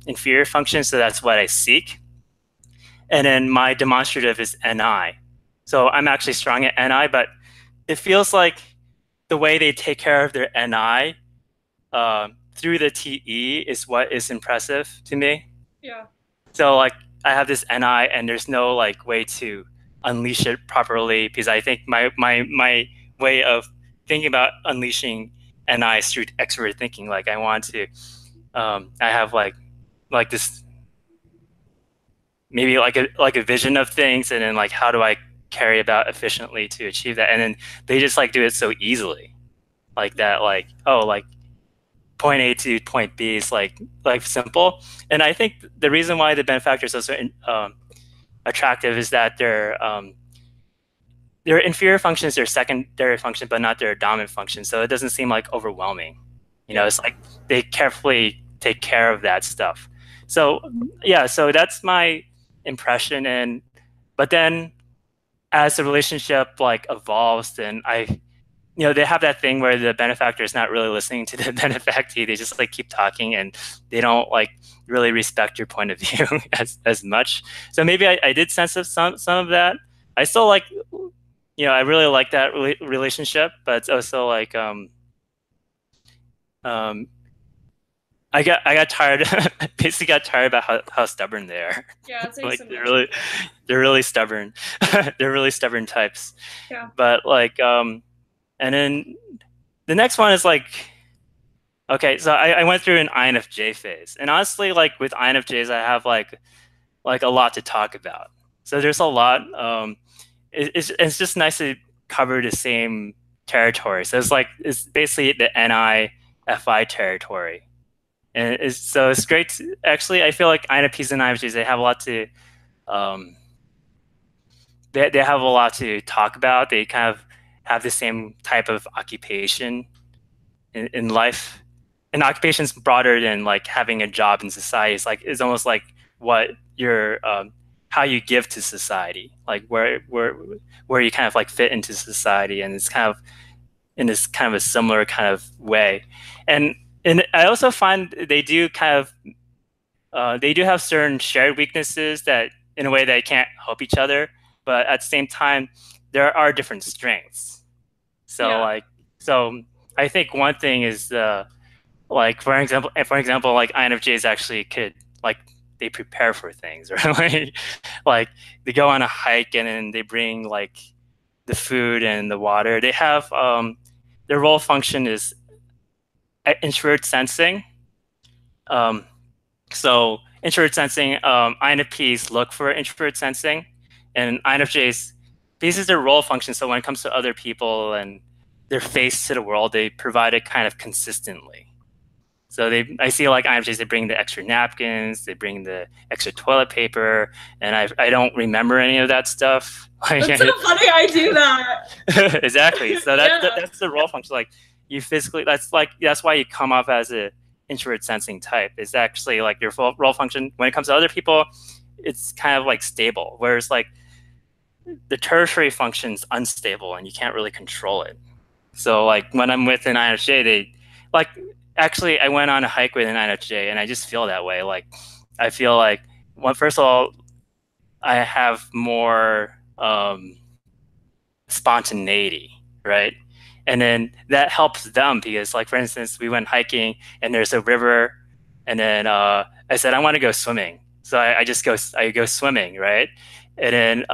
inferior function, so that's what I seek. And then my demonstrative is NI, so I'm actually strong at NI, but it feels like the way they take care of their NI through the TE is what is impressive to me. Yeah. So like I have this NI and there's no like way to unleash it properly because I think my way of thinking about unleashing NI is through extrovert thinking. Like I want to I have like this maybe like a vision of things, and then like how do I carry about efficiently to achieve that, and then they just like do it so easily like that, like oh like point A to point B is like simple. And I think the reason why the benefactor is so attractive is that their inferior function is their secondary function, but not their dominant function. So it doesn't seem like overwhelming. You know, it's like they carefully take care of that stuff. So yeah, so that's my impression. And but then as the relationship like evolves, then they have that thing where the benefactor is not really listening to the benefactee. They just like keep talking and they don't like really respect your point of view as much. So maybe I did sense of some of that. I still like, I really like that relationship, but it's also like, um, I got tired. Basically, got tired about how stubborn they are. Yeah, it's Like they're really stubborn. They're really stubborn types. Yeah. But like, and then the next one is like, okay, so I went through an INFJ phase, and honestly, like with INFJs, I have like a lot to talk about. So there's a lot. It's just nice to cover the same territory. So it's basically the NI-FI territory. And so it's great actually, I feel like INFPs and INFJs, they have a lot to they have a lot to talk about. They kind of have the same type of occupation in life. And occupation's broader than like having a job in society. It's almost like what you're how you give to society, like where you kind of like fit into society, and it's kind of in this kind of a similar kind of way. And I also find they do kind of they do have certain shared weaknesses that in a way they can't help each other, but at the same time there are different strengths. So so I think one thing is like for example like INFJs actually could like they prepare for things, right? like they go on a hike and then they bring like the food and the water. They have their role function is introvert sensing. So introvert sensing, INFPs look for introvert sensing, and INFJs, this is their role function. So when it comes to other people and their face to the world, they provide it kind of consistently. So I see like INFJs, they bring the extra napkins, they bring the extra toilet paper, and I don't remember any of that stuff. That's so funny. I do that. Exactly. So that's the role function. Like you physically, that's why you come off as a introvert sensing type. Is actually like your role function when it comes to other people. it's kind of like stable, whereas like the tertiary function's unstable and you can't really control it. So like when I'm with an INFJ, they like actually I went on a hike with an INFJ and I just feel that way. Like I feel like, well, first of all, I have more spontaneity, right? And then that helps them because, like, for instance, we went hiking and there's a river, and then I said I want to go swimming, so I go swimming, right? And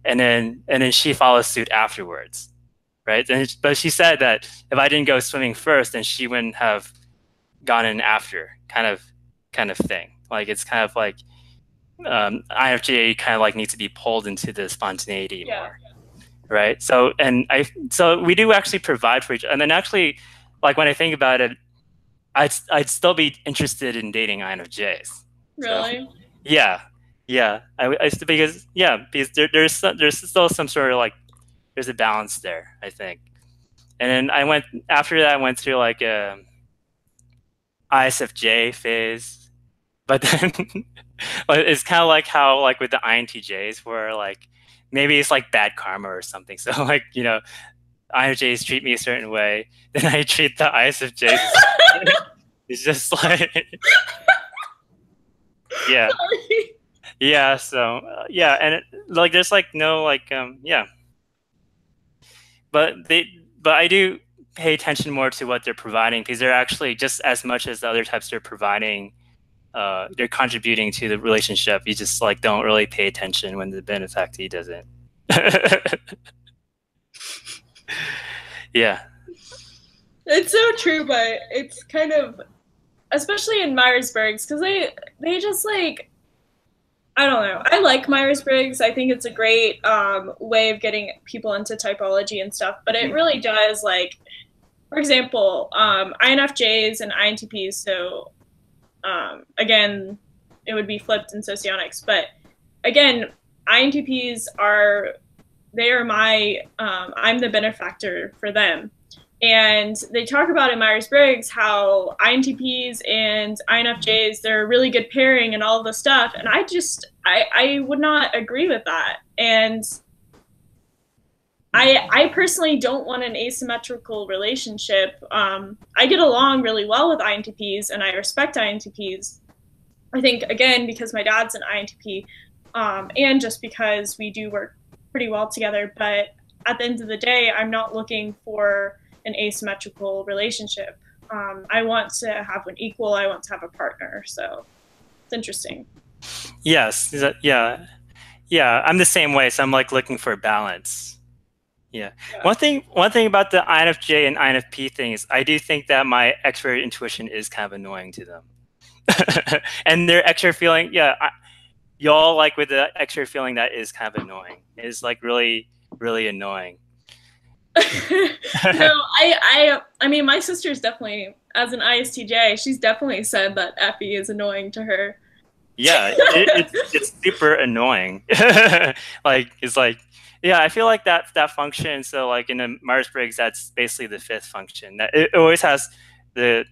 then and then she follows suit afterwards, right? But she said that if I didn't go swimming first, then she wouldn't have gone in after, kind of thing. Like it's kind of like INFJ kind of like needs to be pulled into the spontaneity Yeah. more, right? So we do actually provide for each, and then actually, like when I think about it, I'd still be interested in dating INFJs. So Really? yeah, yeah, I still, because yeah, because there's still some sort of like there's a balance there, I think. And then after that I went through like a ISFJ phase, but then it's kind of like how like with the INTJs where like maybe it's like bad karma or something. So like INFJs treat me a certain way, then I treat the ISFJs. It's just like yeah, yeah. So yeah, and like there's like no like yeah, but I do pay attention more to what they're providing because they're actually just as much as the other types they're providing. They're contributing to the relationship. You just like don't really pay attention when the benefactee doesn't. Yeah. It's so true, but it's kind of, especially in Myers-Briggs, because they just like, I don't know. I like Myers-Briggs. I think it's a great way of getting people into typology and stuff. But it really does, like, for example, INFJs and INTPs. So again, it would be flipped in socionics. But again, INTPs are, they are my I'm the benefactor for them. And they talk about in Myers-Briggs how INTPs and INFJs, they're a really good pairing and all of the stuff. And I would not agree with that. And I personally don't want an asymmetrical relationship. I get along really well with INTPs and I respect INTPs. I think, again, because my dad's an INTP, and just because we do work pretty well together. But at the end of the day, I'm not looking for an asymmetrical relationship. I want to have an equal, I want to have a partner. So it's interesting. Yes. Yeah. Yeah. I'm the same way. So I'm like looking for balance. Yeah. Yeah. One thing about the INFJ and INFP thing is I do think that my extrovert intuition is kind of annoying to them. And their extrovert feeling, yeah, y'all like with the extrovert feeling that is kind of annoying. It's like really, really annoying. No, I mean, my sister's definitely, as an ISTJ, she's definitely said that Effie is annoying to her. Yeah, it's super annoying. Like it's like yeah, I feel like that function. So like in the Myers-Briggs, that's basically the fifth function. That it always has the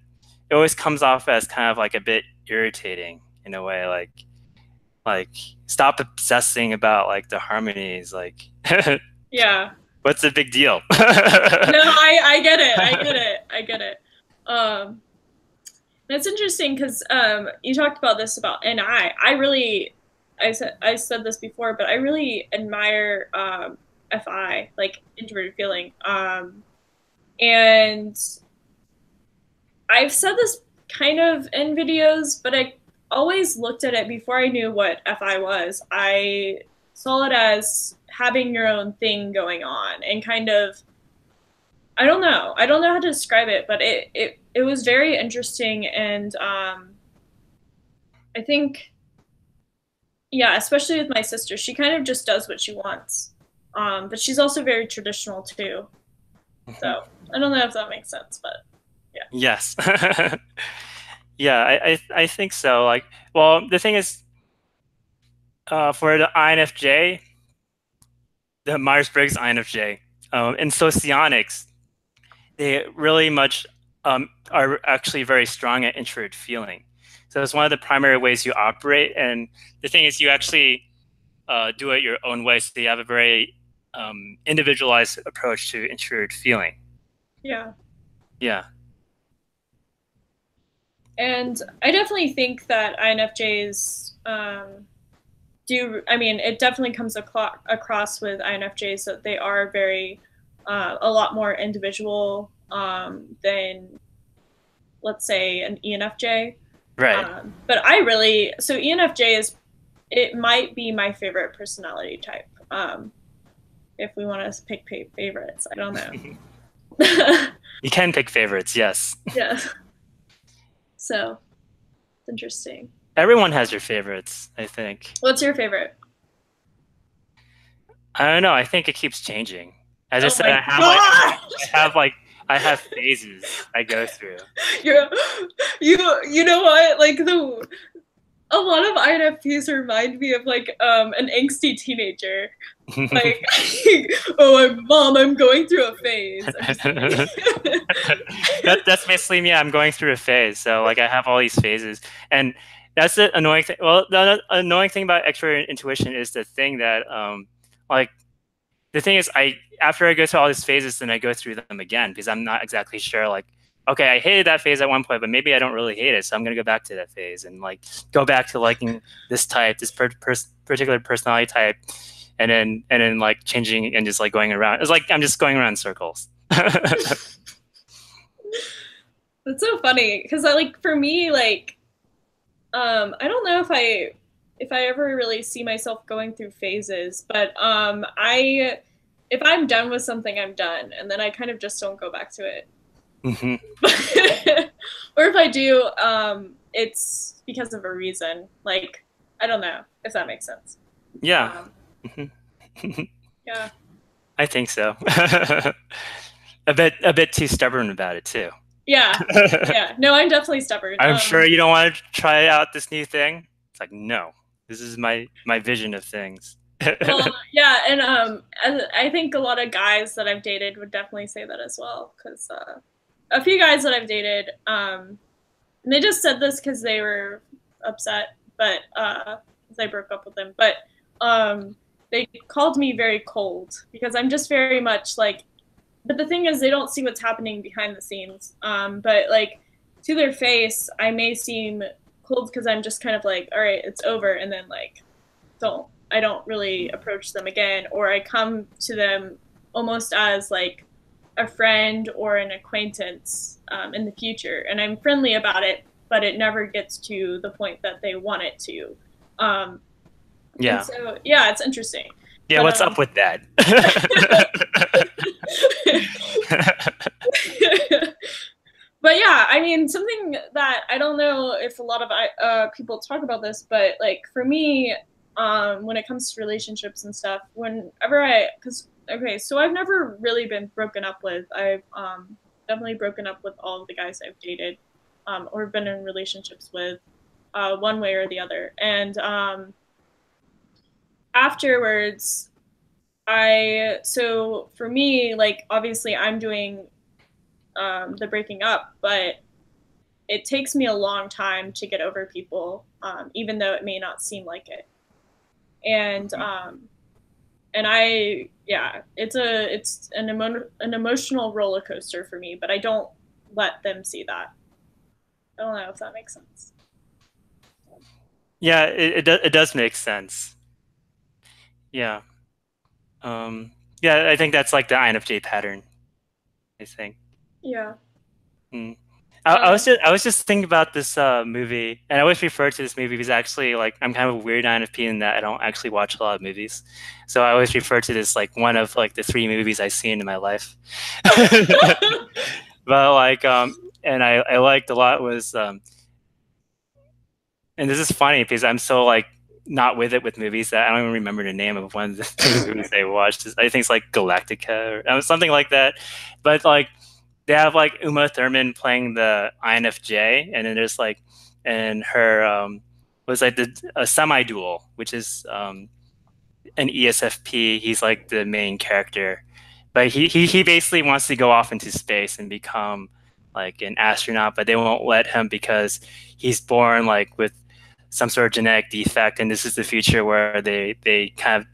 it always comes off as kind of like a bit irritating in a way. Like stop obsessing about like the harmonies. Like Yeah. what's the big deal? No, I get it. I get it. I get it. Um, That's interesting because you talked about this about, and I really, I said this before, but I really admire FI, like introverted feeling. And I've said this kind of in videos, but I always looked at it before I knew what FI was. I saw it as having your own thing going on and kind of, I don't know. I don't know how to describe it, but it was very interesting, and I think, yeah, especially with my sister, she kind of just does what she wants, but she's also very traditional too. So I don't know if that makes sense, but yeah. Yes. Yeah, I think so. Like, well, the thing is, for the INFJ, the Myers-Briggs INFJ, in socionics, they really much are actually very strong at introvert feeling. So it's one of the primary ways you operate. And the thing is, you actually do it your own way. So you have a very individualized approach to introverted feeling. Yeah. Yeah. And I definitely think that INFJs I mean, it definitely comes across with INFJs that they are very, a lot more individual than, let's say, an ENFJ. Right. But I really, so ENFJ is, it might be my favorite personality type. If we want to pick favorites, I don't know. You can pick favorites, yes. Yeah. So it's interesting. Everyone has your favorites, I think. What's your favorite? I don't know. I think it keeps changing. As I Oh said, my god! I have phases I go through. You're, you know what? Like a lot of INFPs remind me of like an angsty teenager. Like, oh, mom, I'm going through a phase. That's basically me. I'm going through a phase. So like I have all these phases, and that's the annoying thing. Well, the annoying thing about extrovert intuition is the thing that like the thing is after I go through all these phases, then I go through them again because I'm not exactly sure. Like, okay, I hated that phase at one point, but maybe I don't really hate it, so I'm gonna go back to that phase and like go back to liking this type, this particular personality type, and then like changing and just like going around. It's like I'm just going around in circles. That's so funny because I like for me like I don't know if I ever really see myself going through phases, but I if I'm done with something, I'm done, and then I kind of just don't go back to it. Mm-hmm. Or if I do, it's because of a reason. Like I don't know if that makes sense. Yeah. Yeah. I think so. A bit too stubborn about it too. Yeah. Yeah. No, I'm definitely stubborn. I'm sure you don't want to try out this new thing. It's like, no, this is my vision of things. Well, yeah, and I think a lot of guys that I've dated would definitely say that as well. Because a few guys that I've dated, and they just said this because they were upset, but they broke up with them. But they called me very cold because I'm just very much like. But the thing is, they don't see what's happening behind the scenes. But like to their face, I may seem cold because I'm just kind of like, all right, it's over, and then like I don't really approach them again, or I come to them almost as like a friend or an acquaintance in the future, and I'm friendly about it, but it never gets to the point that they want it to. Yeah. So yeah, it's interesting. Yeah, but, what's up with that? But yeah, I mean, something that I don't know if a lot of people talk about this, but like for me, when it comes to relationships and stuff, so I've never really been broken up with. I've definitely broken up with all of the guys I've dated, or been in relationships with, one way or the other. And afterwards, so for me, like obviously I'm doing the breaking up, but it takes me a long time to get over people, even though it may not seem like it. And it's an emotional roller coaster for me, but I don't let them see that. I don't know if that makes sense. Yeah, it does make sense. Yeah. Yeah, I think that's like the INFJ pattern, I think. Yeah. Mm. I was just thinking about this movie, and I always refer to this movie because actually, like, I'm kind of a weird INFP in that I don't actually watch a lot of movies, so I always refer to this like one of like the 3 movies I've seen in my life. But like, and I liked a lot was, and this is funny because I'm so like not with it with movies that I don't even remember the name of one of the movies I watched. I think it's like Galactica or something like that, but like. They have like Uma Thurman playing the INFJ, and then there's like, and her was like a semi-dual, which is an ESFP. He's like the main character, but he basically wants to go off into space and become like an astronaut, but they won't let him because he's born like with some sort of genetic defect, and this is the future where they kind of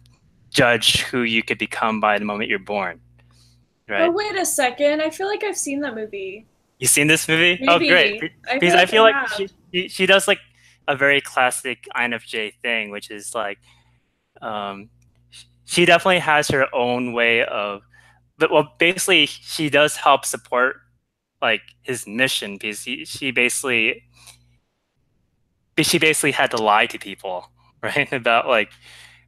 judge who you could become by the moment you're born, Oh, right? wait a second. I feel like I've seen that movie. You seen this movie? Oh, great! Maybe. I feel Because I like feel I like have. she does like a very classic INFJ thing, which is like um, she definitely has her own way of, but well, basically she does help support like his mission because she basically had to lie to people, right, about like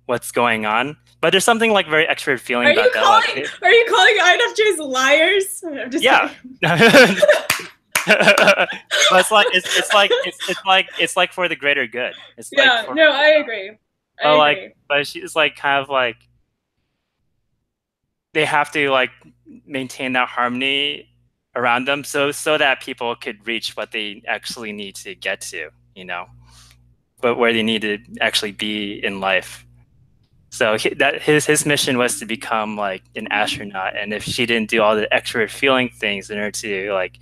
what's going on. But there's something like very extra feeling about that, like Are you calling INFJs liars? I'm just yeah. kidding. But it's like for the greater good. It's like Yeah, for no, I agree. I agree. but she's like kind of like they have to like maintain that harmony around them so that people could reach what they actually need to get to, but where they need to actually be in life. So that his mission was to become like an astronaut, and if she didn't do all the extra feeling things in order to like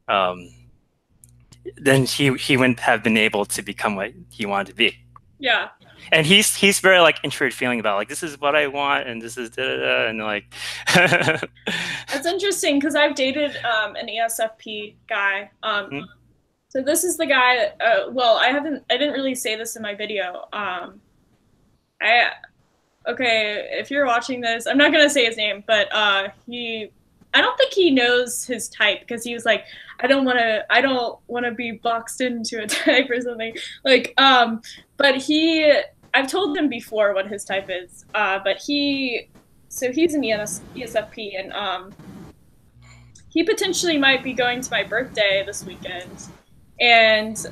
um, then he wouldn't have been able to become what he wanted to be. Yeah. And he's very like introverted feeling about like this is what I want and this is da, da, da, and like That's interesting because I've dated an ESFP guy. So this is the guy. Well, I didn't really say this in my video. I okay, if you're watching this, I'm not gonna say his name, but I don't think he knows his type because he was like, I don't wanna be boxed into a type or something. Like, but I've told him before what his type is. But so he's an ESFP, and he potentially might be going to my birthday this weekend, and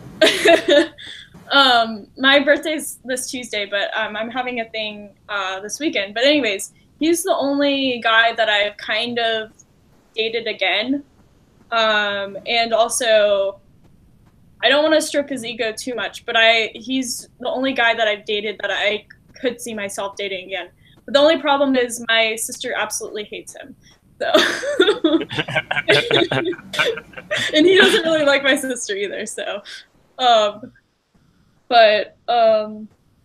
my birthday's this Tuesday, but I'm having a thing this weekend. But anyways, he's the only guy that I've kind of dated again, and also I don't want to stroke his ego too much, but he's the only guy that I've dated that I could see myself dating again. But the only problem is my sister absolutely hates him. So and he doesn't really like my sister either, so but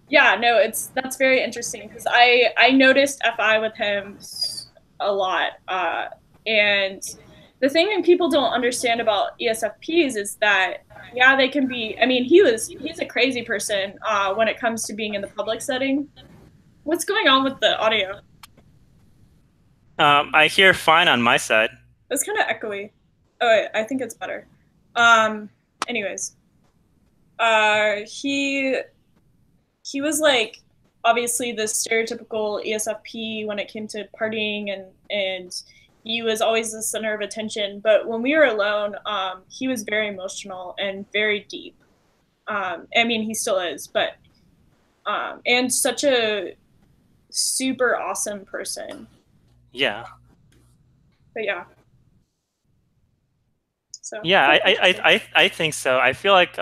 yeah, no, that's very interesting because I noticed FI with him a lot, and the thing that people don't understand about ESFPs is that yeah, they can be. I mean, he's a crazy person when it comes to being in the public setting. What's going on with the audio? I hear fine on my side. It's kind of echoey. Oh, wait, I think it's better. Anyways, he was like obviously the stereotypical ESFP when it came to partying, and he was always the center of attention. But when we were alone, he was very emotional and very deep. I mean, he still is, but and such a super awesome person. Yeah. But yeah. So Yeah, I think so. I feel like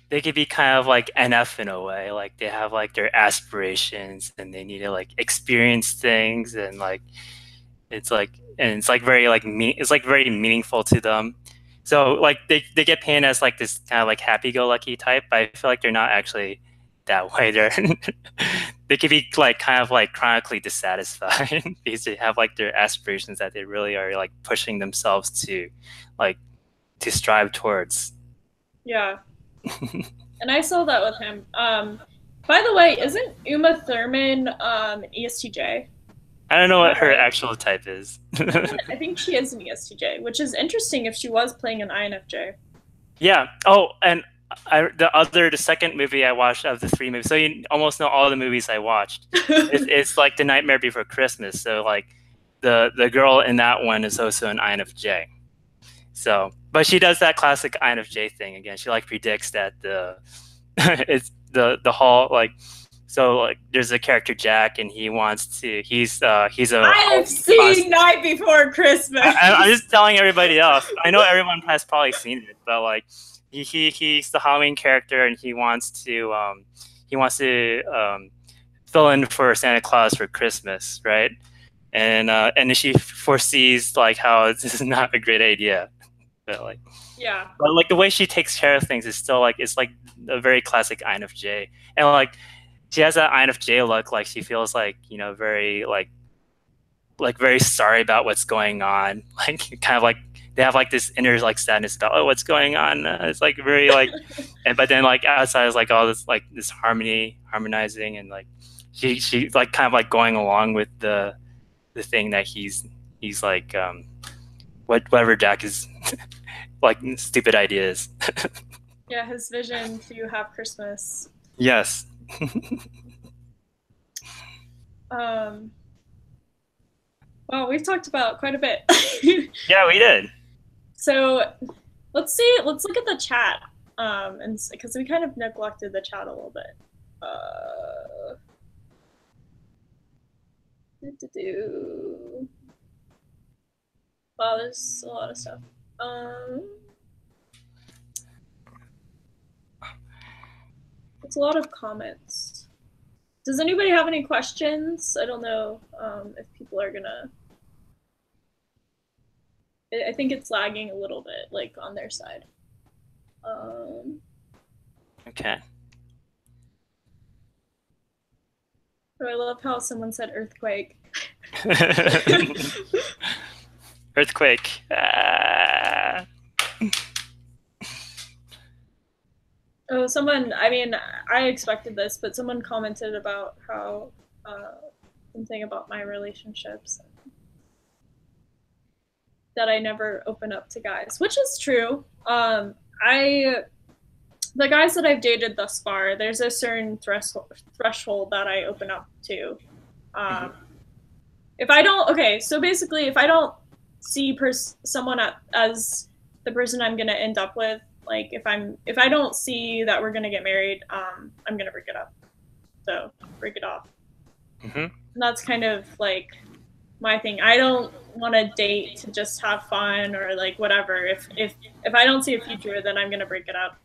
they could be kind of like NF in a way. Like they have like their aspirations and they need to like experience things and like it's like very like it's like very meaningful to them. So like they get painted as like this kind of like happy-go-lucky type, but I feel like they're not actually that way. They could be like kind of like chronically dissatisfied because they have like their aspirations that they really are like pushing themselves to like to strive towards. yeah. And I saw that with him. By the way, isn't Uma Thurman ESTJ? I don't know what her Right. actual type is. I think she is an ESTJ, which is interesting if she was playing an INFJ. Yeah. Oh, and the second movie I watched of the three movies, so you almost know all the movies I watched. It's like The Nightmare Before Christmas. So like the girl in that one is also an INFJ. So, but she does that classic INFJ thing again. She like predicts that it's the whole like. So like, there's a character Jack, and he's a. I've seen Night Before Christmas. I'm just telling everybody else. I know everyone has probably seen it, but like he's the Halloween character, and he wants to fill in for Santa Claus for Christmas, right? And then she foresees like how this is not a great idea. But like, Yeah. but like the way she takes care of things is still like it's like a very classic INFJ, and like she has that INFJ look, like she feels like very like very sorry about what's going on, like kind of like they have like this inner like sadness about what's going on. It's like very like, and but then like outside is like all this like this harmonizing, and like she like kind of like going along with the thing that he's like whatever Jack is like stupid ideas. Yeah, his vision to have Christmas. Yes. Um, well, we've talked about quite a bit. Yeah, we did. So let's see. Let's look at the chat. And because we kind of neglected the chat a little bit. Do. Wow, there's a lot of stuff. It's a lot of comments. Does anybody have any questions? I don't know if people are gonna. I think it's lagging a little bit, like on their side. Okay. Oh, I love how someone said earthquake. Earthquake. Oh, someone, I mean, I expected this, but someone commented about how something about my relationships that I never open up to guys, which is true. The guys that I've dated thus far, there's a certain threshold that I open up to. If I don't, okay, so basically, if I don't see someone as the person I'm gonna end up with, like if I don't see that we're gonna get married, I'm gonna break it up. So break it off. And that's kind of like my thing. I don't want to date to just have fun or like whatever. If I don't see a future, then I'm gonna break it up.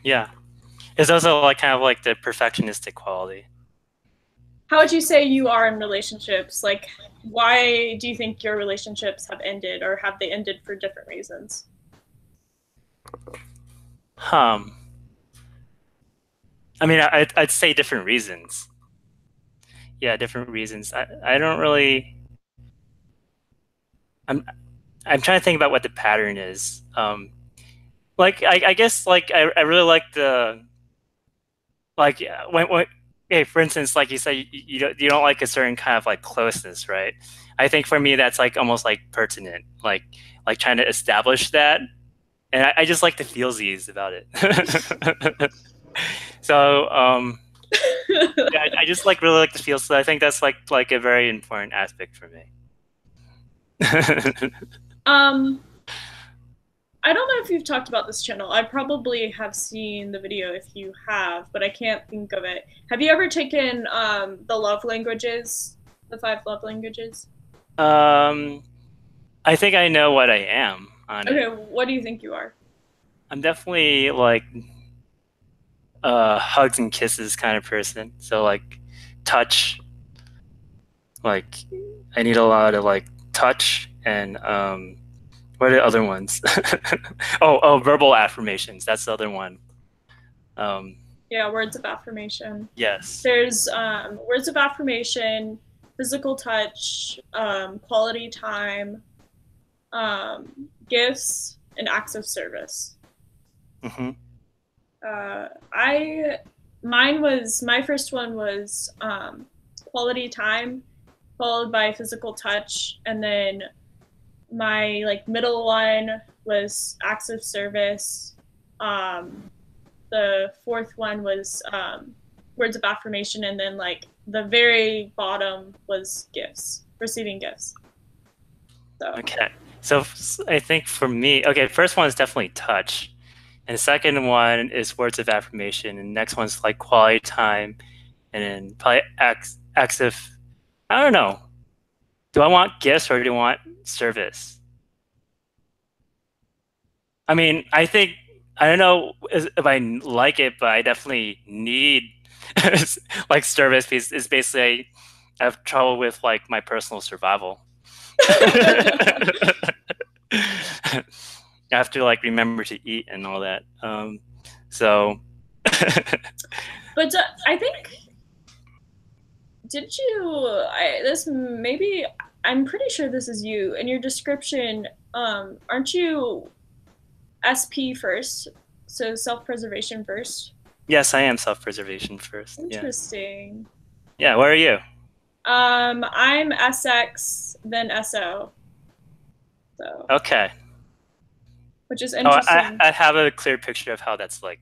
Yeah, it's also like kind of like the perfectionistic quality. How would you say you are in relationships? Like, why do you think your relationships have ended, or have they ended for different reasons? I mean, I'd say different reasons. Yeah, different reasons. I don't really. I'm trying to think about what the pattern is. Like I guess like I really like the like when okay, for instance, like you said, you don't like a certain kind of like closeness, right? I think for me that's like almost like pertinent, like trying to establish that, and I just like the feelsies about it. So yeah, I just like really like the feel. So I think that's like a very important aspect for me. um, I don't know if you've talked about this channel. I probably have seen the video if you have, but I can't think of it. Have you ever taken the love languages, the 5 love languages? I think I know what I am on Okay, it. what do you think you are? I'm definitely like hugs and kisses kind of person. So like touch, like I need a lot of like touch and what are the other ones? Oh, verbal affirmations. That's the other one. Um, Yeah, words of affirmation. yes. There's words of affirmation, physical touch, quality time, gifts, and acts of service. Mm-hmm. My first one was quality time, followed by physical touch, and then my like middle one was acts of service. The fourth one was words of affirmation, and then like the very bottom was gifts, receiving gifts. So Okay. So I think for me, okay, first one is definitely touch. And the second one is words of affirmation. And the next one's like quality time. And then probably acts of, I don't know. Do I want gifts or do I want service? I mean, I think, I don't know if I like it, but I definitely need like service because it's basically, I have trouble with like my personal survival. I have to like remember to eat and all that. So But I think did you I this maybe I'm pretty sure this is you in your description. Aren't you SP first? So self-preservation first. yes, I am self-preservation first. Yeah. Interesting. Yeah. Where are you? I'm SX then SO. So, Okay. which is Oh, interesting. I have a clear picture of how that's like.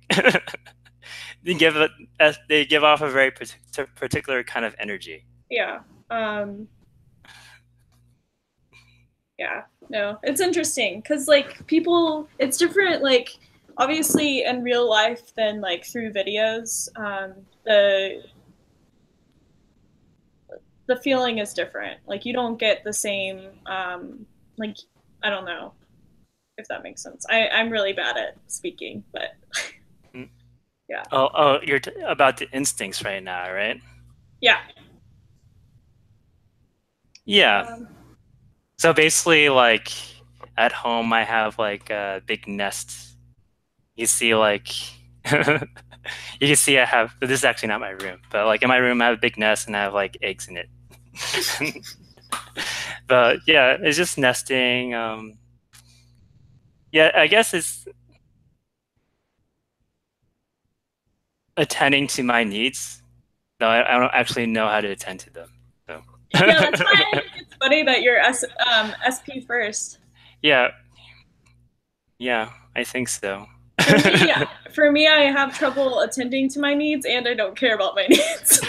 They give it, they give off a very particular kind of energy. Yeah. Um, yeah. No, it's interesting because like people, it's different. Like obviously in real life than like through videos. The feeling is different. Like you don't get the same. Like I don't know if that makes sense. I'm really bad at speaking, but Mm. yeah. Oh, you're about the instincts right now, right? Yeah. Yeah. Um, So basically, like at home, I have like a big nest. You see, like you can see I have. This is actually not my room, but like in my room, I have a big nest and I have like eggs in it. But yeah, it's just nesting. Yeah, I guess it's attending to my needs. No, I don't actually know how to attend to them. So yeah, that's why I think it's funny that you're SP first. yeah, yeah, I think so. For me, for me, I have trouble attending to my needs, and I don't care about my needs.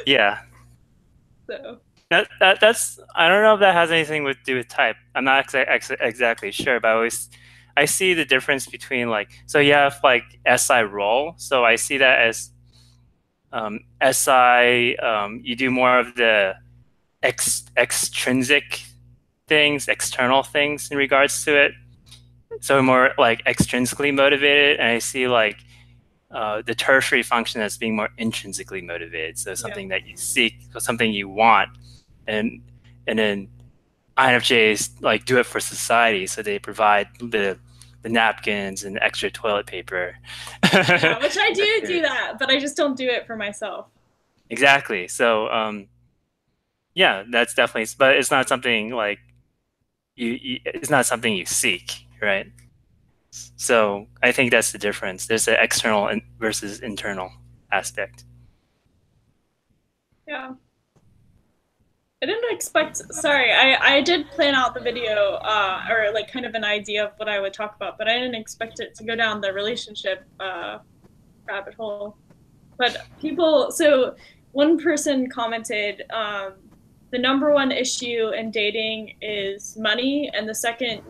Yeah. So That's I don't know if that has anything to do with type. I'm not exactly sure, but I see the difference between like so you have like SI role. So I see that as SI you do more of the extrinsic things, external things in regards to it. So more like extrinsically motivated, and I see like the tertiary function as being more intrinsically motivated. So yeah, something that you seek, so something you want, and then INFJs like do it for society, so they provide the napkins and extra toilet paper. yeah, which I do that, but I just don't do it for myself. Exactly. So yeah, that's definitely, but it's not something like it's not something you seek, right? So I think that's the difference. There's an external versus internal aspect. Yeah. I didn't expect. Sorry, I did plan out the video, or like kind of an idea of what I would talk about, but I didn't expect it to go down the relationship rabbit hole. But people, so one person commented, the number one issue in dating is money, and the second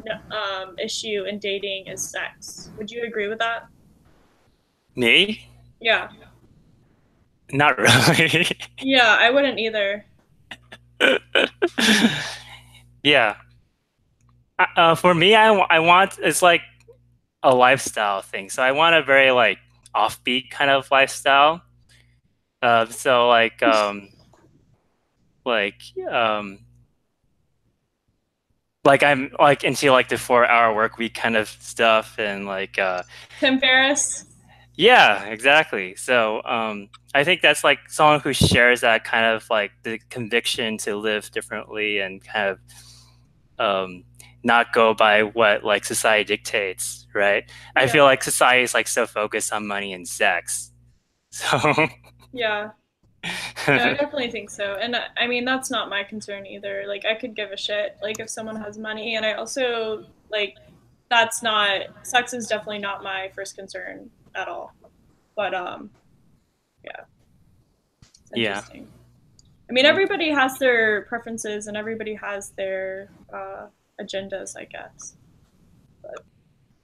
issue in dating is sex. Would you agree with that? Me? Yeah. Not really. Yeah, I wouldn't either. Yeah. For me, I want it's like a lifestyle thing. So I want a very like offbeat kind of lifestyle. So like um, like I'm like into like the 4 hour work week kind of stuff and like Tim Ferriss? yeah, exactly. So I think that's like someone who shares that kind of like the conviction to live differently and kind of not go by what like society dictates, right? I Yeah. feel like society is like so focused on money and sex. So Yeah. No, I definitely think so. And I mean, that's not my concern either. Like, I could give a shit, like, if someone has money. And I also, like, that's not, sex is definitely not my first concern at all. But, yeah, it's yeah. interesting. I mean, everybody has their preferences and everybody has their agendas, I guess. But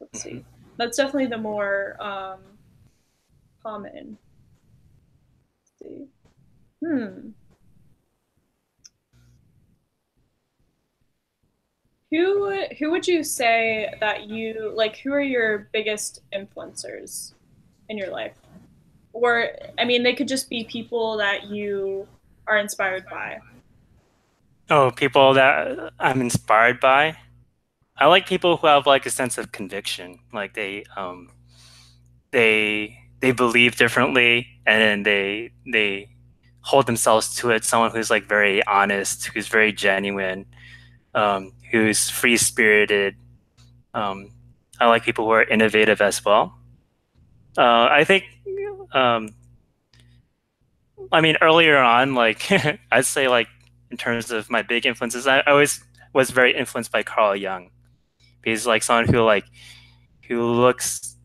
let's Mm-hmm. see. That's definitely the more common. Let's see. Hmm. Who would you say that you like? Who are your biggest influencers in your life? Or I mean, they could just be people that you are inspired by. Oh, people that I'm inspired by. I like people who have like a sense of conviction. Like they believe differently and then they hold themselves to it. Someone who's like very honest, who's very genuine, who's free spirited. Um, I like people who are innovative as well. I think, um, I mean, earlier on, like I'd say, like in terms of my big influences, I always was very influenced by Carl Jung. He's like someone who looks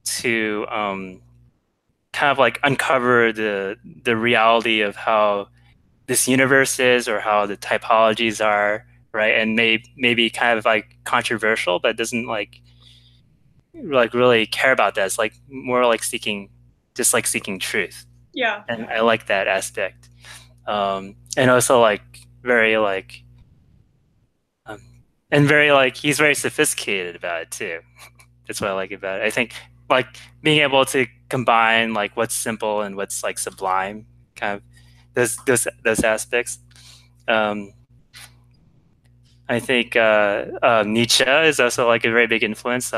to kind of like uncover the reality of how this universe is or how the typologies are, right? And maybe kind of like controversial, but doesn't like really care about that. It's like more like seeking, just like seeking truth. Yeah. And I like that aspect. And also like very like, um, and very like he's very sophisticated about it too. That's what I like about it. I think like being able to combine like what's simple and what's like sublime, kind of those aspects. Um, I think Nietzsche is also like a very big influence.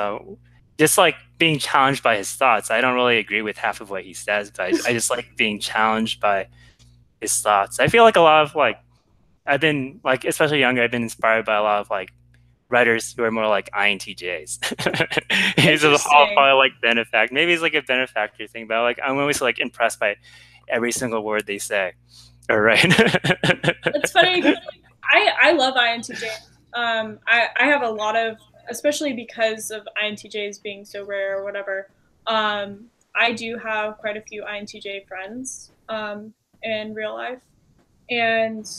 Just like being challenged by his thoughts. I don't really agree with half of what he says, but I just like being challenged by his thoughts. I feel like a lot of like I've been like especially younger. I've been inspired by a lot of like writers who are more like INTJs. He's a whole Interesting. probably like benefactor. Maybe it's like a benefactor thing, but like I'm always like impressed by every single word they say. All right. It's funny because I love INTJ. I have a lot of, especially because of INTJs being so rare or whatever. I do have quite a few INTJ friends in real life, and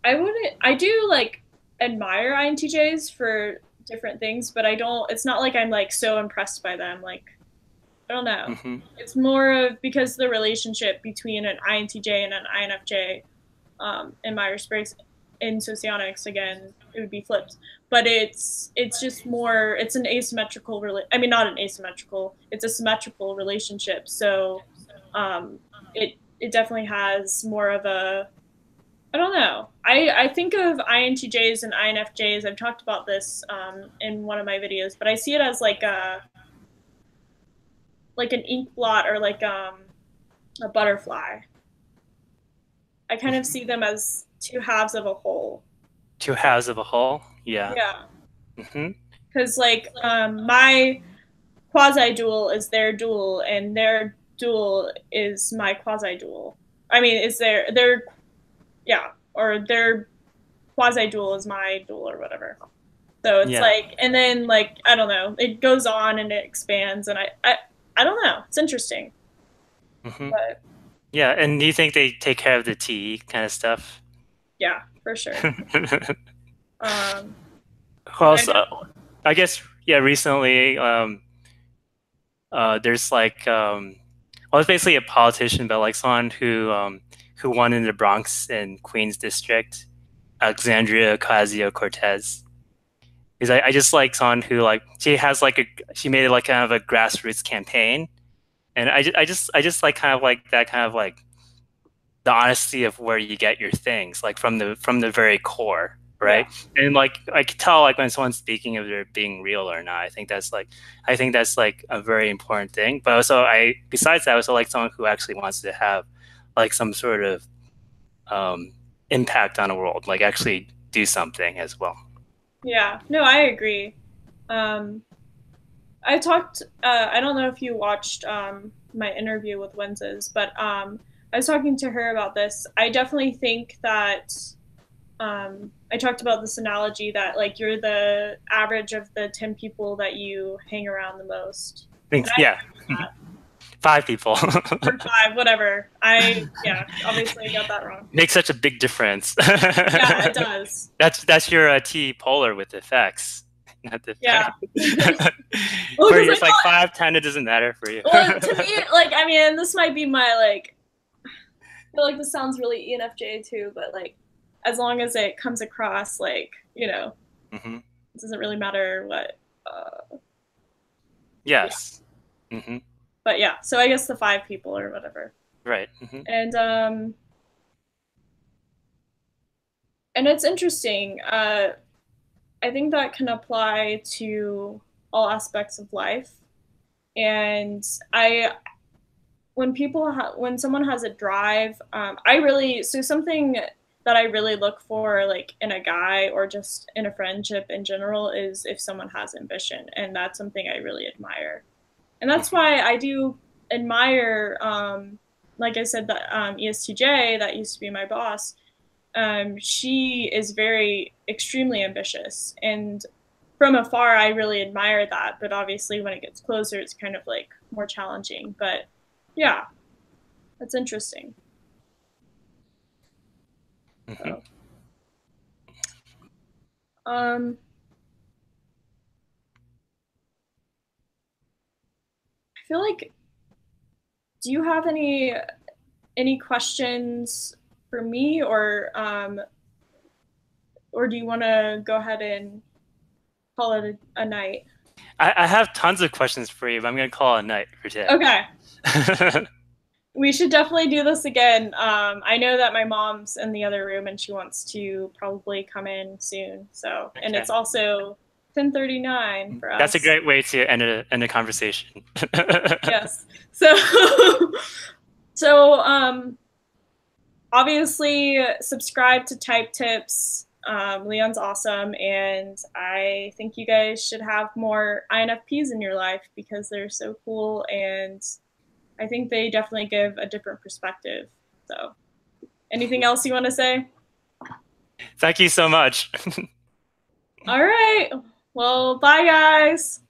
I wouldn't. I do like admire INTJs for different things, but I don't. It's not like I'm like so impressed by them. Like I don't know. Hmm. It's more of because the relationship between an INTJ and an INFJ in Myers-Briggs in socionics again it would be flipped, but it's just more it's an asymmetrical I mean not an asymmetrical, it's a symmetrical relationship, so um it definitely has more of a I don't know. I think of INTJs and INFJs. I've talked about this in one of my videos, but I see it as like an ink blot or like a butterfly. I kind of see them as two halves of a whole. Two halves of a whole. Yeah. Yeah, Hmm. because like my quasi dual is their dual, and their dual is my quasi dual. I mean, is their yeah, or their quasi dual is my dual or whatever. So it's Yeah. like, and then like I don't know, it goes on and it expands, and I don't know. It's interesting, Hmm. but Yeah. And do you think they take care of the tea kind of stuff? yeah, for sure. Um, Well, I so, I guess yeah. Recently, there's like well, it's basically a politician, but like someone who won in the Bronx and Queens district, Alexandria Ocasio-Cortez. Because I just like someone who like she has like a she made it like kind of a grassroots campaign, and I just like kind of like that kind of like the honesty of where you get your things like from the very core, yeah, right? And like I could tell like when someone's speaking if they're being real or not. I think that's like a very important thing. But also I besides that I also like someone who actually wants to have like some sort of um, impact on the world, like actually do something as well. yeah. No, I agree. Um, I talked. I don't know if you watched my interview with Wences, but I was talking to her about this. I definitely think that I talked about this analogy that like you're the average of the 10 people that you hang around the most, and I Yeah, agree with that. five people. Or five, whatever. I yeah, obviously I got that wrong. Makes such a big difference. Yeah, it does. That's your T polar with effects, not the Yeah. fact. Well, For because you, I it's like thought, 5, 10. It doesn't matter for you. well, to me, like, I mean, this might be my like, I feel like this sounds really ENFJ too, but like, as long as it comes across like, Hmm. it doesn't really matter what. Yeah. Yes. Hmm. But yeah, so I guess the 5 people or whatever. Right. Hmm. And And it's interesting. I think that can apply to all aspects of life. And I, when someone has a drive, I really so something that I really look for, like in a guy or just in a friendship in general, is if someone has ambition, and that's something I really admire. And that's Mhm. why I do admire, like I said, that ESTJ that used to be my boss. She is very extremely ambitious, and from afar I really admire that, but obviously when it gets closer it's kind of like more challenging. But yeah, that's interesting. Mhm. So um I feel like, do you have any questions for me, or do you want to go ahead and call it a night? I have tons of questions for you, but I'm gonna call it a night for today. Okay. We should definitely do this again. I know that my mom's in the other room and she wants to probably come in soon. So, and Okay. it's also 10:39 for That's a us. great way to end a conversation. Yes. So, so obviously subscribe to Type Tips. Leon's awesome, and I think you guys should have more INFPs in your life because they're so cool, and I think they definitely give a different perspective. So, anything else you want to say? Thank you so much. All right. Well, bye, guys.